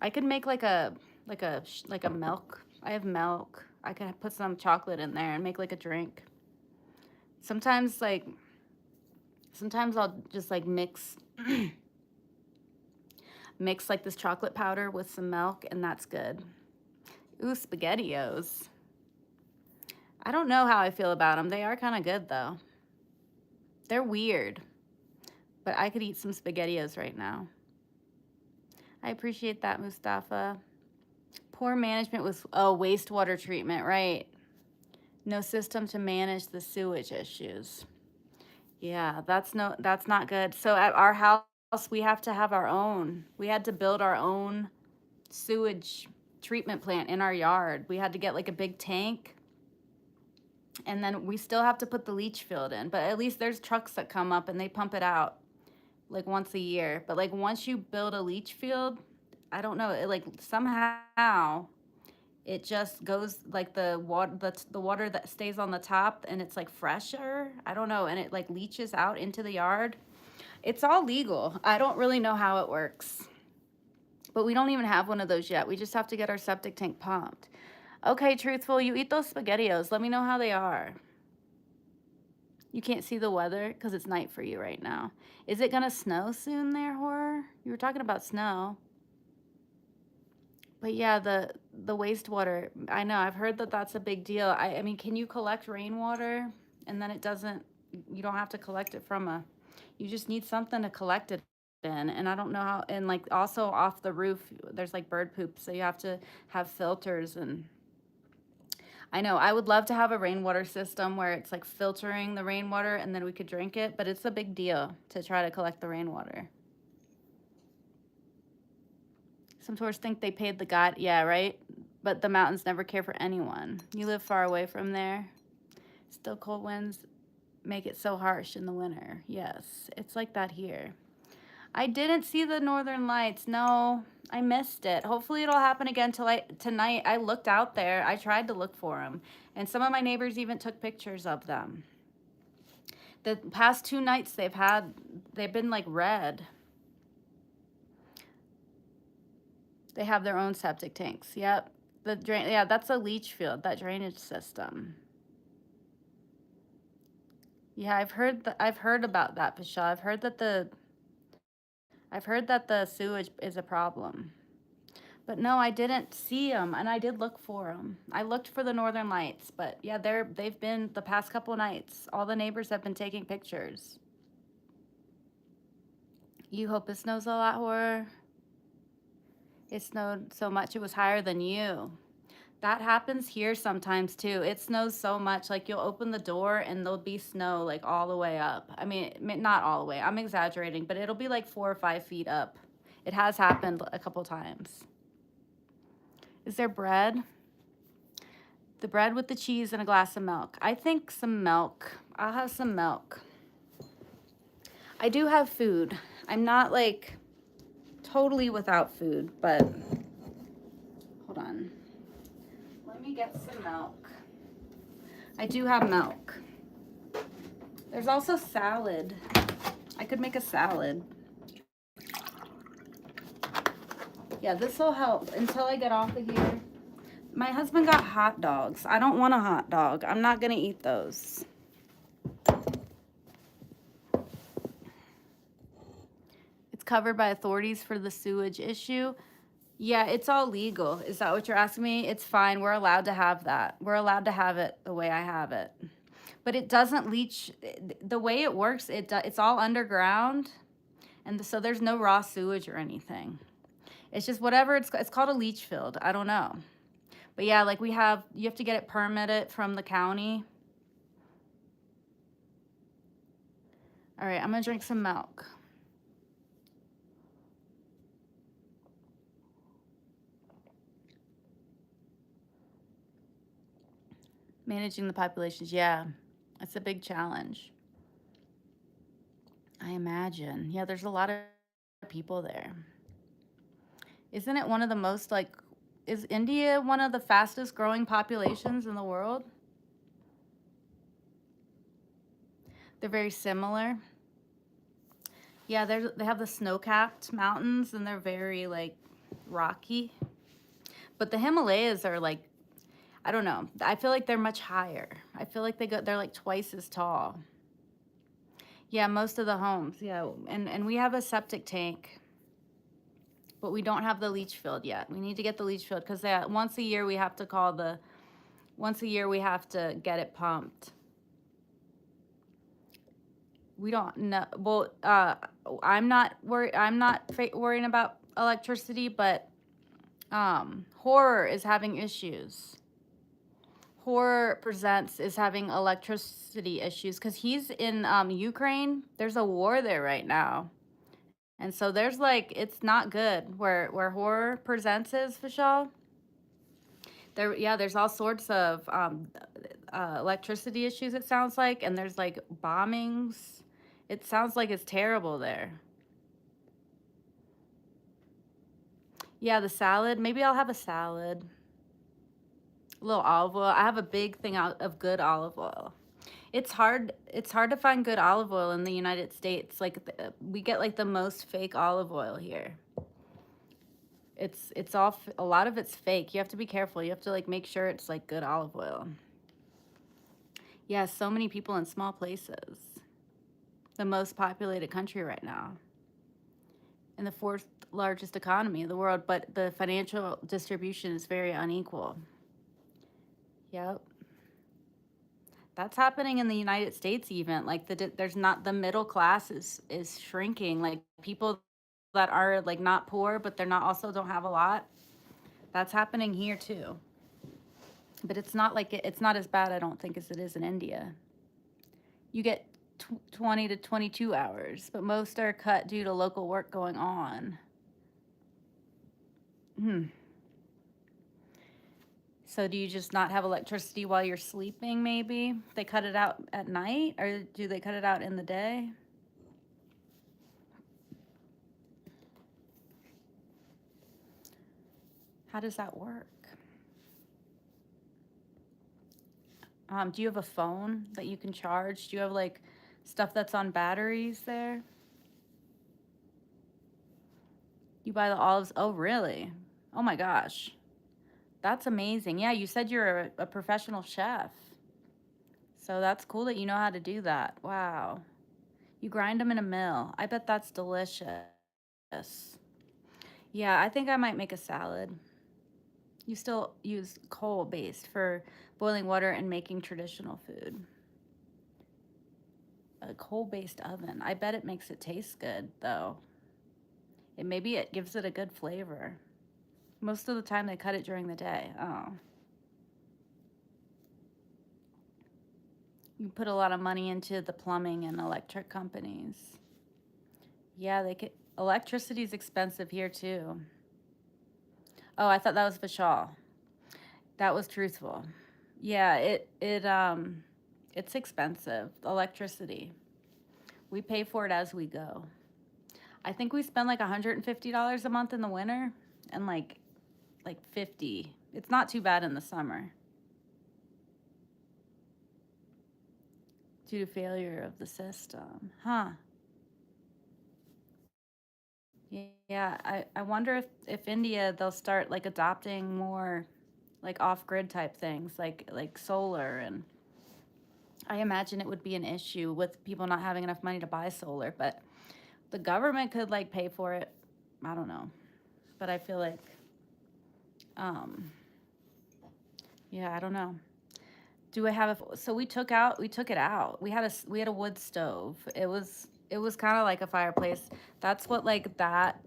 I could make like a milk. I have milk. I could put some chocolate in there and make like a drink. Sometimes I'll just like mix like this chocolate powder with some milk, and that's good. Ooh, SpaghettiOs. I don't know how I feel about them. They are kind of good though. They're weird, but I could eat some SpaghettiOs right now. I appreciate that, Mustafa. Poor management with wastewater treatment, right? No system to manage the sewage issues. Yeah, that's not good. So at our house, we have to have our own. We had to build our own sewage treatment plant in our yard. We had to get like a big tank. And then we still have to put the leach field in. But at least there's trucks that come up and they pump it out like once a year. But like once you build a leach field, I don't know, it like somehow it just goes like the water that stays on the top and it's like fresher. I don't know, and it like leaches out into the yard. It's all legal. I don't really know how it works. But we don't even have one of those yet. We just have to get our septic tank pumped. Okay, Truthful, you eat those SpaghettiOs. Let me know how they are. You can't see the weather because it's night for you right now. Is it going to snow soon there, Horror? You were talking about snow. But yeah, the wastewater, I know, I've heard that that's a big deal. I mean, can you collect rainwater and then it doesn't You don't have to collect it from a, you just need something to collect it in. And I don't know how, and like also off the roof, there's like bird poop. So you have to have filters. And I know I would love to have a rainwater system where it's like filtering the rainwater and then we could drink it, but it's a big deal to try to collect the rainwater. Some tourists think they paid the god. Yeah, right? But the mountains never care for anyone. You live far away from there. Still cold winds make it so harsh in the winter. Yes, it's like that here. I didn't see the northern lights. No, I missed it. Hopefully it'll happen again tonight. I looked out there. I tried to look for them. And some of my neighbors even took pictures of them. The past 2 nights they've been like red. They have their own septic tanks. Yep. Yeah, that's a leach field, that drainage system. Yeah, I've heard about that, Vishal. I've heard that the sewage is a problem. But no, I didn't see them, and I did look for them. I looked for the northern lights, but yeah, they've been the past couple of nights. All the neighbors have been taking pictures. You hope it snows a lot, Horror. It snowed so much it was higher than you. That happens here sometimes too. It snows so much, like you'll open the door and there'll be snow like all the way up. I mean, not all the way. I'm exaggerating, but it'll be like 4 or 5 feet up. It has happened a couple times. Is there bread? The bread with the cheese and a glass of milk. I think some milk. I'll have some milk. I do have food. I'm not like totally without food, but hold on. Let me get some milk. I do have milk. There's also salad. I could make a salad. Yeah, this will help until I get off of here. My husband got hot dogs. I don't want a hot dog. I'm not going to eat those. It's covered by authorities for the sewage issue. Yeah, it's all legal. Is that what you're asking me? It's fine. We're allowed to have that. We're allowed to have it the way I have it. But it doesn't leach. The way it works, it's all underground. And so there's no raw sewage or anything. It's just whatever. It's called a leach field. I don't know. But yeah, like you have to get it permitted from the county. All right, I'm going to drink some milk. Managing the populations, yeah, it's a big challenge. I imagine. Yeah, there's a lot of people there. Isn't it one of the most is India one of the fastest growing populations in the world? They're very similar. Yeah, they have the snow-capped mountains and they're very like rocky. But the Himalayas are like, I don't know. I feel like they're much higher. I feel like they're like twice as tall. Yeah, most of the homes. Yeah, and we have a septic tank, but we don't have the leach field yet. We need to get the leach field because once a year we have to get it pumped. We don't know. Well, I'm not worrying about electricity, but Horror is having issues. Horror Presents is having electricity issues because he's in Ukraine. There's a war there right now. And so there's like, it's not good where Horror Presents is, Vishal. There's all sorts of electricity issues, it sounds like. And there's like bombings. It sounds like it's terrible there. Yeah, the salad. Maybe I'll have a salad. A little olive oil. I have a big thing out of good olive oil. It's hard to find good olive oil in the United States. Like we get like the most fake olive oil here. It's all a lot of it's fake. You have to be careful. You have to like make sure it's like good olive oil. Yeah, so many people in small places. The most populated country right now. And the 4th largest economy in the world, but the financial distribution is very unequal. Yep. That's happening in the United States even. Like there's not the middle class is shrinking. Like people that are like not poor, but they're not also don't have a lot. That's happening here too. But it's not like it's not as bad, I don't think, as it is in India. You get 20 to 22 hours, but most are cut due to local work going on. Hmm. So do you just not have electricity while you're sleeping, maybe? They cut it out at night, or do they cut it out in the day? How does that work? Do you have a phone that you can charge? Do you have like stuff that's on batteries there? You buy the olives? Oh, really? Oh my gosh. That's amazing. Yeah, you said you're a professional chef. So that's cool that you know how to do that. Wow. You grind them in a mill. I bet that's delicious. Yeah, I think I might make a salad. You still use coal based for boiling water and making traditional food. A coal based oven. I bet it makes it taste good though. Maybe it gives it a good flavor. Most of the time they cut it during the day. Oh. You put a lot of money into the plumbing and electric companies. Yeah, they could. Electricity is expensive here too. Oh, I thought that was Vishal. That was truthful. Yeah, it's expensive. Electricity. We pay for it as we go. I think we spend like $150 a month in the winter and like 50. It's not too bad in the summer due to failure of the system. Huh. Yeah, I wonder if India they'll start like adopting more like off-grid type things like solar, and I imagine it would be an issue with people not having enough money to buy solar, but the government could like pay for it. I don't know. But I feel like um yeah, I don't know. Do I have a so we took it out. We had a wood stove. It was kind of like a fireplace. That's what that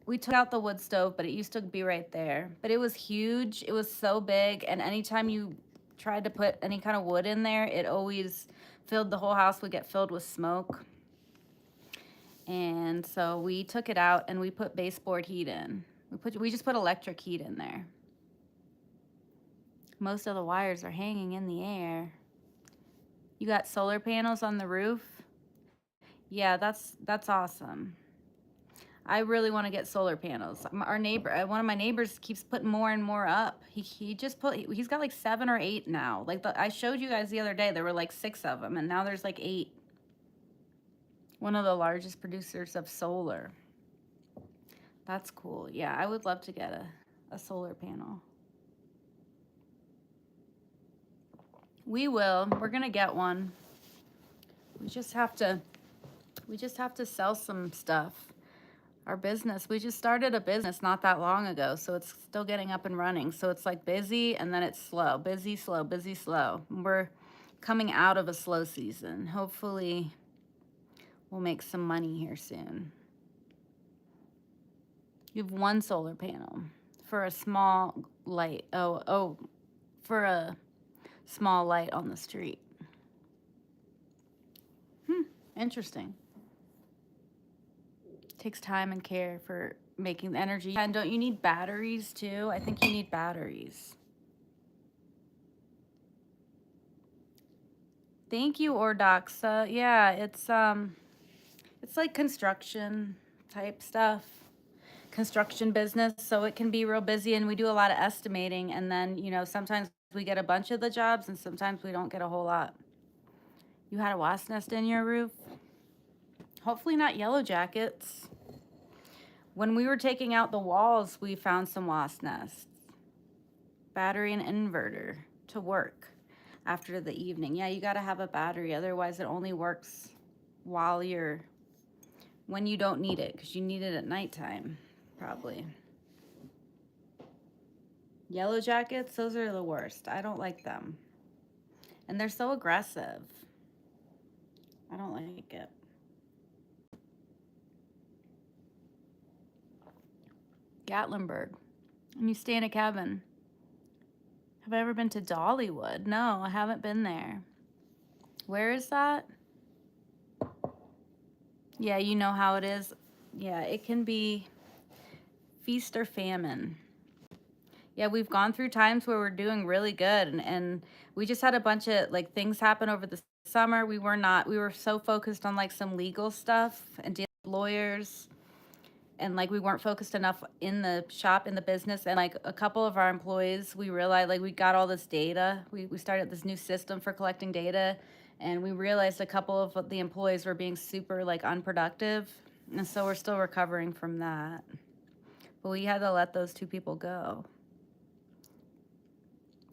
we took out the wood stove, but it used to be right there. But it was huge. It was so big, and anytime you tried to put any kind of wood in there, it always filled the whole house would get filled with smoke. And so we took it out and we put baseboard heat in. We just put electric heat in there. Most of the wires are hanging in the air. You got solar panels on the roof? Yeah, that's awesome. I really want to get solar panels. Our neighbor, one of my neighbors, keeps putting more and more up. He's got like 7 or 8 now. I showed you guys the other day, there were like 6 of them, and now there's like 8. One of the largest producers of solar. That's cool. Yeah, I would love to get a solar panel. We will. We're gonna get one. We just have to sell some stuff. Our business, we just started a business not that long ago, so it's still getting up and running. So it's like busy and then it's slow, busy, slow, busy, slow. We're coming out of a slow season. Hopefully we'll make some money here soon. You have one solar panel for a small light. Oh, for a small light on the street. Interesting. Takes time and care for making the energy. And don't you need batteries too? I think you need batteries. Thank you, Ordoxa. Yeah, it's like construction type stuff. Construction business, so it can be real busy, and we do a lot of estimating, and then, sometimes we get a bunch of the jobs and sometimes we don't get a whole lot. You had a wasp nest in your roof? Hopefully not yellow jackets. When we were taking out the walls, we found some wasp nests. Battery and inverter to work after the evening. Yeah, you got to have a battery, otherwise it only works when you don't need it, because you need it at nighttime, probably. Yellow jackets, those are the worst. I don't like them. And they're so aggressive. I don't like it. Gatlinburg. And you stay in a cabin. Have I ever been to Dollywood? No, I haven't been there. Where is that? Yeah, you know how it is. Yeah, it can be feast or famine. Yeah, we've gone through times where we're doing really good, and we just had a bunch of like things happen over the summer. We were so focused on like some legal stuff and dealing with lawyers, and like we weren't focused enough in the shop, in the business. And like a couple of our employees, we realized like we got all this data. We started this new system for collecting data, and we realized a couple of the employees were being super like unproductive, and so we're still recovering from that. But we had to let those two people go.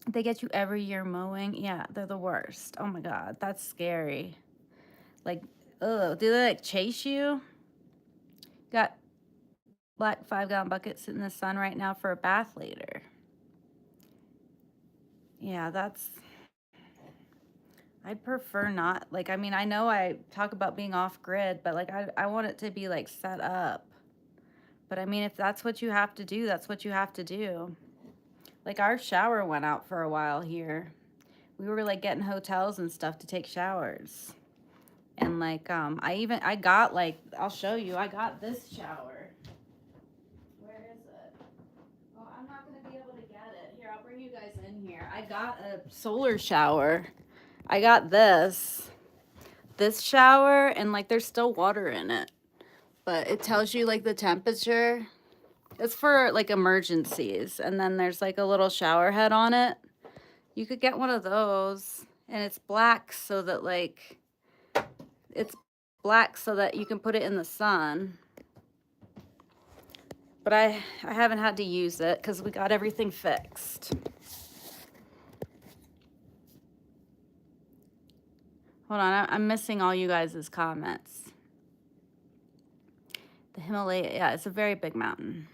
They get you every year mowing. Yeah, they're the worst. Oh my God, that's scary. Like, ugh, do they like chase you? Got black 5-gallon bucket sitting in the sun right now for a bath later. Yeah, I'd prefer not. Like, I mean, I know I talk about being off grid, but like, I want it to be like set up. But I mean, if that's what you have to do, that's what you have to do. Like, our shower went out for a while here. We were like getting hotels and stuff to take showers. And like, I got like, I'll show you, I got this shower. Where is it? Oh, I'm not gonna be able to get it. Here, I'll bring you guys in here. I got a solar shower. I got this shower, and like there's still water in it, but it tells you like the temperature. It's for like emergencies. And then there's like a little shower head on it. You could get one of those, and it's black so that like it's black so that you can put it in the sun. But I haven't had to use it because we got everything fixed. Hold on, I'm missing all you guys' comments. The Himalaya, yeah, it's a very big mountain.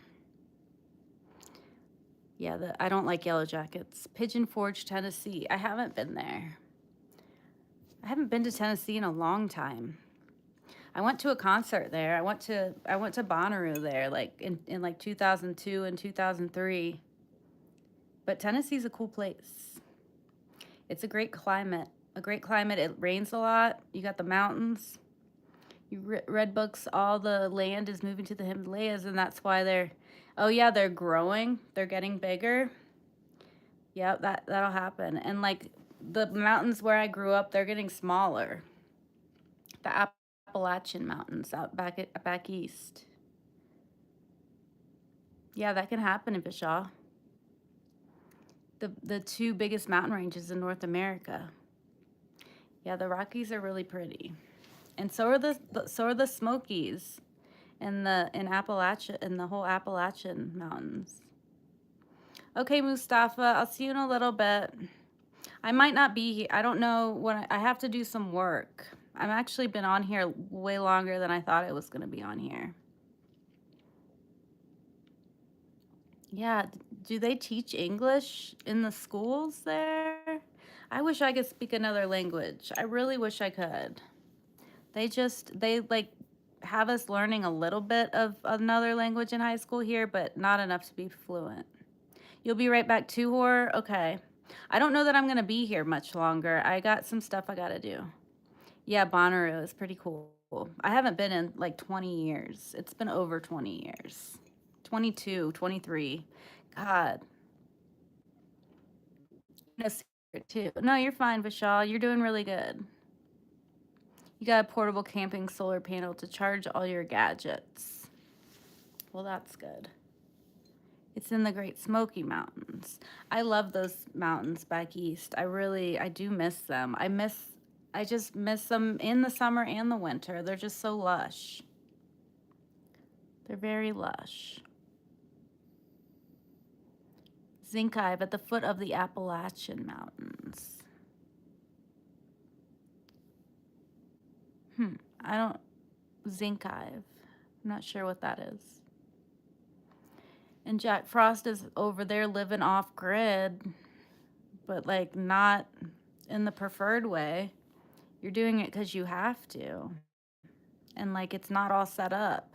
Yeah, I don't like Yellow Jackets. Pigeon Forge, Tennessee. I haven't been there. I haven't been to Tennessee in a long time. I went to a concert there. I went to Bonnaroo there, like in like 2002 and 2003. But Tennessee's a cool place. It's a great climate. It rains a lot. You got the mountains. You read books. All the land is moving to the Himalayas, and that's why they're growing. They're getting bigger. Yeah, that'll happen. And like the mountains where I grew up, they're getting smaller. The Appalachian Mountains out back east. Yeah, that can happen in Bishaw. The two biggest mountain ranges in North America. Yeah, the Rockies are really pretty, and so are the Smokies, in Appalachia, in the whole Appalachian Mountains. Okay, Mustafa, I'll see you in a little bit. I might not be here. I don't know when I have to do some work. I've actually been on here way longer than I thought I was going to be on here. Yeah, do they teach English in the schools there? I wish I could speak another language. I really wish I could. They like have us learning a little bit of another language in high school here, but not enough to be fluent. You'll be right back too, Horror? Okay. I don't know that I'm going to be here much longer. I got some stuff I got to do. Yeah, Bonnaroo is pretty cool. I haven't been in like 20 years. It's been over 20 years. 22, 23. God. No secret too. No, you're fine, Vishal. You're doing really good. You got a portable camping solar panel to charge all your gadgets. Well, that's good. It's in the Great Smoky Mountains. I love those mountains back east. I do miss them. I just miss them in the summer and the winter. They're just so lush. They're very lush. Zincaive at the foot of the Appalachian Mountains. Zincaive. I'm not sure what that is. And Jack Frost is over there living off grid, but like not in the preferred way. You're doing it because you have to. And like it's not all set up.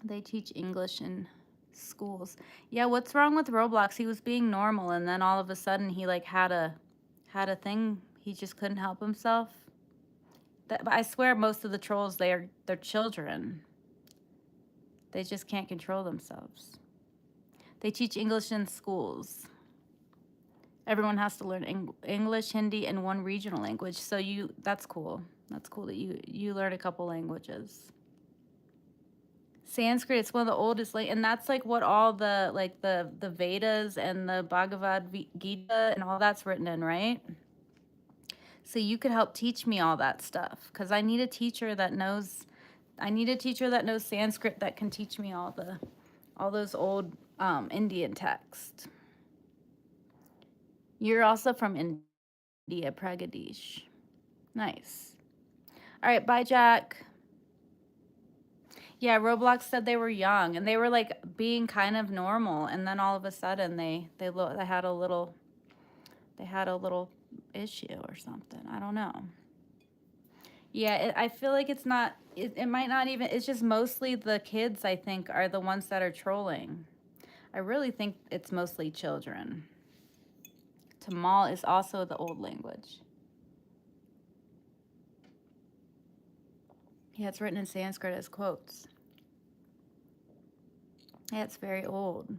They teach English in schools. Yeah, what's wrong with Roblox? He was being normal and then all of a sudden he like had a thing. He just couldn't help himself. But I swear most of the trolls they're children. They just can't control themselves. They teach English in schools. Everyone has to learn English, Hindi, and one regional language. So that's cool. That's cool that you learn a couple languages. Sanskrit, it's one of the oldest, like, and that's like what all the like the Vedas and the Bhagavad Gita and all that's written in, right? So you could help teach me all that stuff because I need a teacher that knows. I need a teacher that knows Sanskrit that can teach me all those old Indian texts. You're also from India, Pradesh. Nice. All right, bye, Jack. Yeah, Roblox said they were young and they were like being kind of normal, and then all of a sudden they had a little issue or something. I don't know. Yeah, I feel like it's not. It might not even. It's just mostly the kids. I think are the ones that are trolling. I really think it's mostly children. Tamal is also the old language. Yeah, it's written in Sanskrit as quotes. Yeah, it's very old.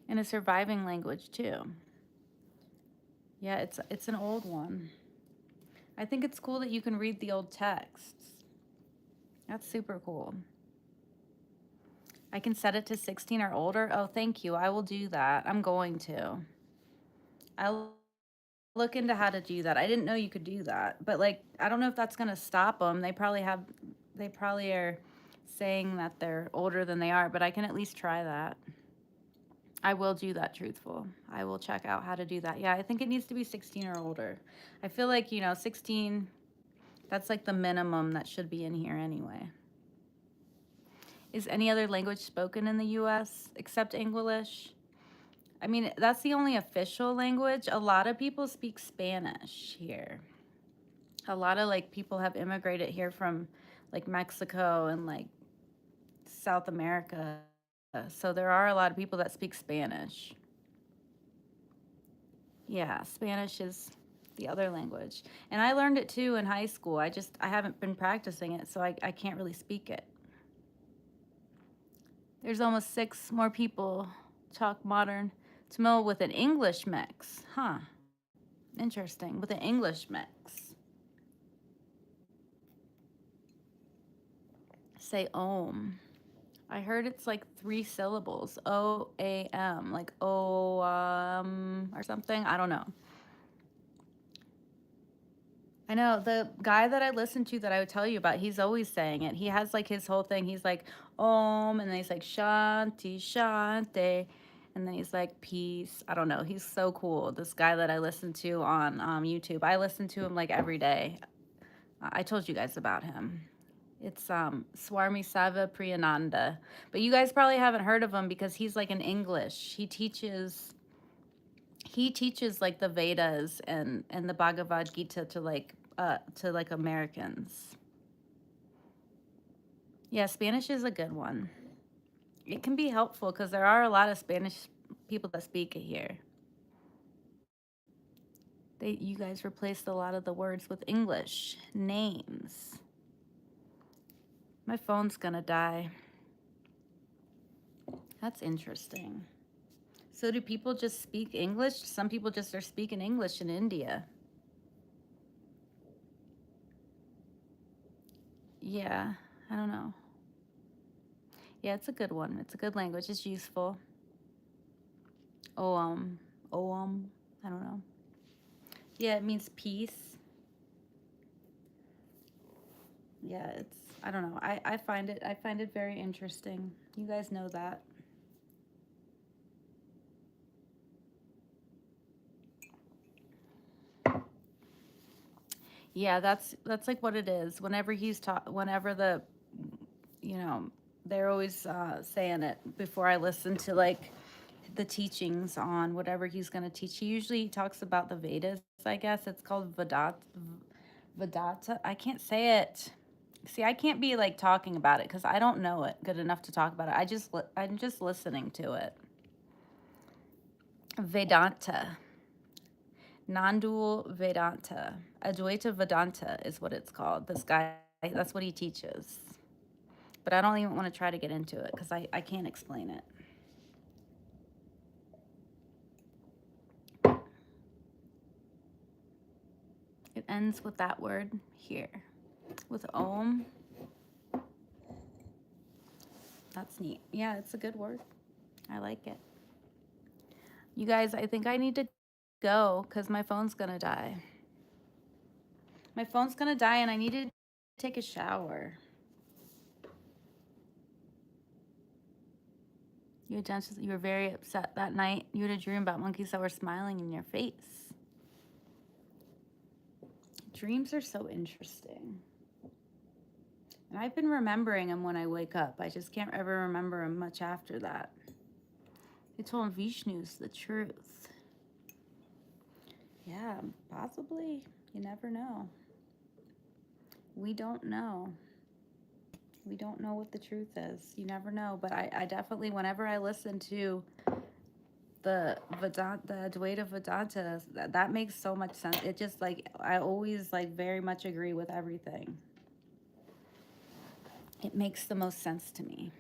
And a surviving language too. Yeah, it's an old one. I think it's cool that you can read the old texts. That's super cool. I can set it to 16 or older. Oh, thank you. I will do that. I'm going to. I'll look into how to do that. I didn't know you could do that. But like, I don't know if that's going to stop them. They probably are saying that they're older than they are, but I can at least try that. I will do that, truthful. I will check out how to do that. Yeah, I think it needs to be 16 or older. I feel like, 16, that's like the minimum that should be in here anyway. Is any other language spoken in the US except English? I mean, that's the only official language. A lot of people speak Spanish here. A lot of like people have immigrated here from like Mexico and like South America. So there are a lot of people that speak Spanish. Yeah, Spanish is the other language. And I learned it too in high school. I haven't been practicing it, so I can't really speak it. There's almost 6 more people talk modern Tamil with an English mix. Huh. Interesting. With an English mix. Say Om. I heard it's like 3 syllables. O-A-M. Like or something. I don't know. I know the guy that I listen to that I would tell you about, he's always saying it. He has like his whole thing. He's like, Om, and then he's like, Shanti, Shanti. And then he's like, peace. I don't know. He's so cool. This guy that I listen to on YouTube. I listen to him like every day. I told you guys about him. It's Swami Sava Priyananda. But you guys probably haven't heard of him because he's like in English. He teaches like the Vedas and the Bhagavad Gita to like Americans. Yeah, Spanish is a good one. It can be helpful because there are a lot of Spanish people that speak it here. You guys replaced a lot of the words with English names. My phone's gonna die. That's interesting. So do people just speak English? Some people just are speaking English in India. Yeah, I don't know. Yeah, it's a good one. It's a good language. It's useful. Oam. I don't know. Yeah, it means peace. Yeah, I don't know. I find it very interesting. You guys know that. Yeah, that's like what it is. Whenever the They're always saying it before I listen to like the teachings on whatever he's going to teach. He usually talks about the Vedas, I guess. It's called Vedanta. I can't say it. See, I can't be like talking about it because I don't know it good enough to talk about it. I'm just listening to it. Vedanta. Non-dual Vedanta. Advaita Vedanta is what it's called. This guy, that's what he teaches. But I don't even want to try to get into it because I can't explain it. It ends with that word here. With Om. That's neat. Yeah, it's a good word. I like it. You guys, I think I need to go because my phone's going to die. My phone's going to die and I need to take a shower. You were very upset that night. You had a dream about monkeys that were smiling in your face. Dreams are so interesting. And I've been remembering them when I wake up. I just can't ever remember them much after that. They told Vishnu's the truth. Yeah, possibly. You never know. We don't know. We don't know what the truth is. You never know. But I definitely, whenever I listen to the Advaita Vedanta, that makes so much sense. It just like, I always like very much agree with everything. It makes the most sense to me.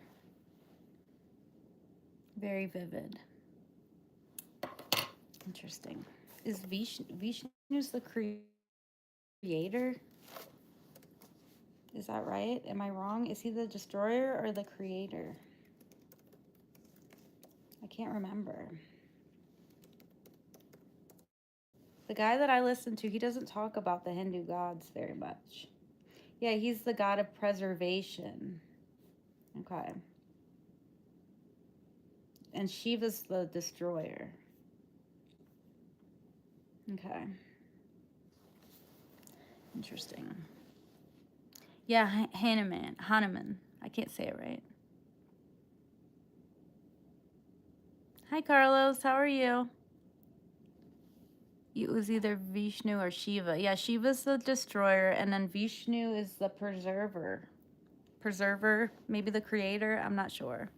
Very vivid. Interesting. Is Vishnu's the creator? Is that right? Am I wrong? Is he the destroyer or the creator? I can't remember. The guy that I listen to, he doesn't talk about the Hindu gods very much. Yeah, he's the god of preservation. Okay. And Shiva's the destroyer. Okay. Interesting. Yeah, Hanuman. I can't say it right. Hi, Carlos. How are you? It was either Vishnu or Shiva. Yeah, Shiva's the destroyer, and then Vishnu is the preserver. Maybe the creator. I'm not sure.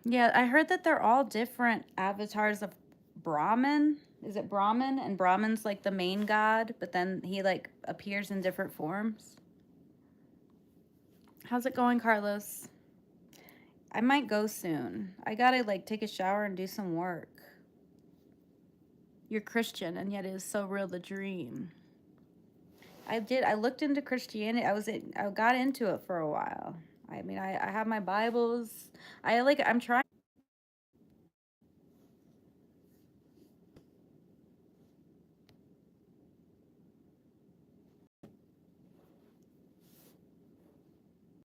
Yeah, I heard that they're all different avatars of Brahman. Is it Brahman? And Brahman's like the main god, but then he like appears in different forms. How's it going, Carlos? I might go soon. I gotta like take a shower and do some work. You're Christian, and yet it is so real, the dream. I looked into Christianity. I got into it for a while. I mean, I have my Bibles. I'm trying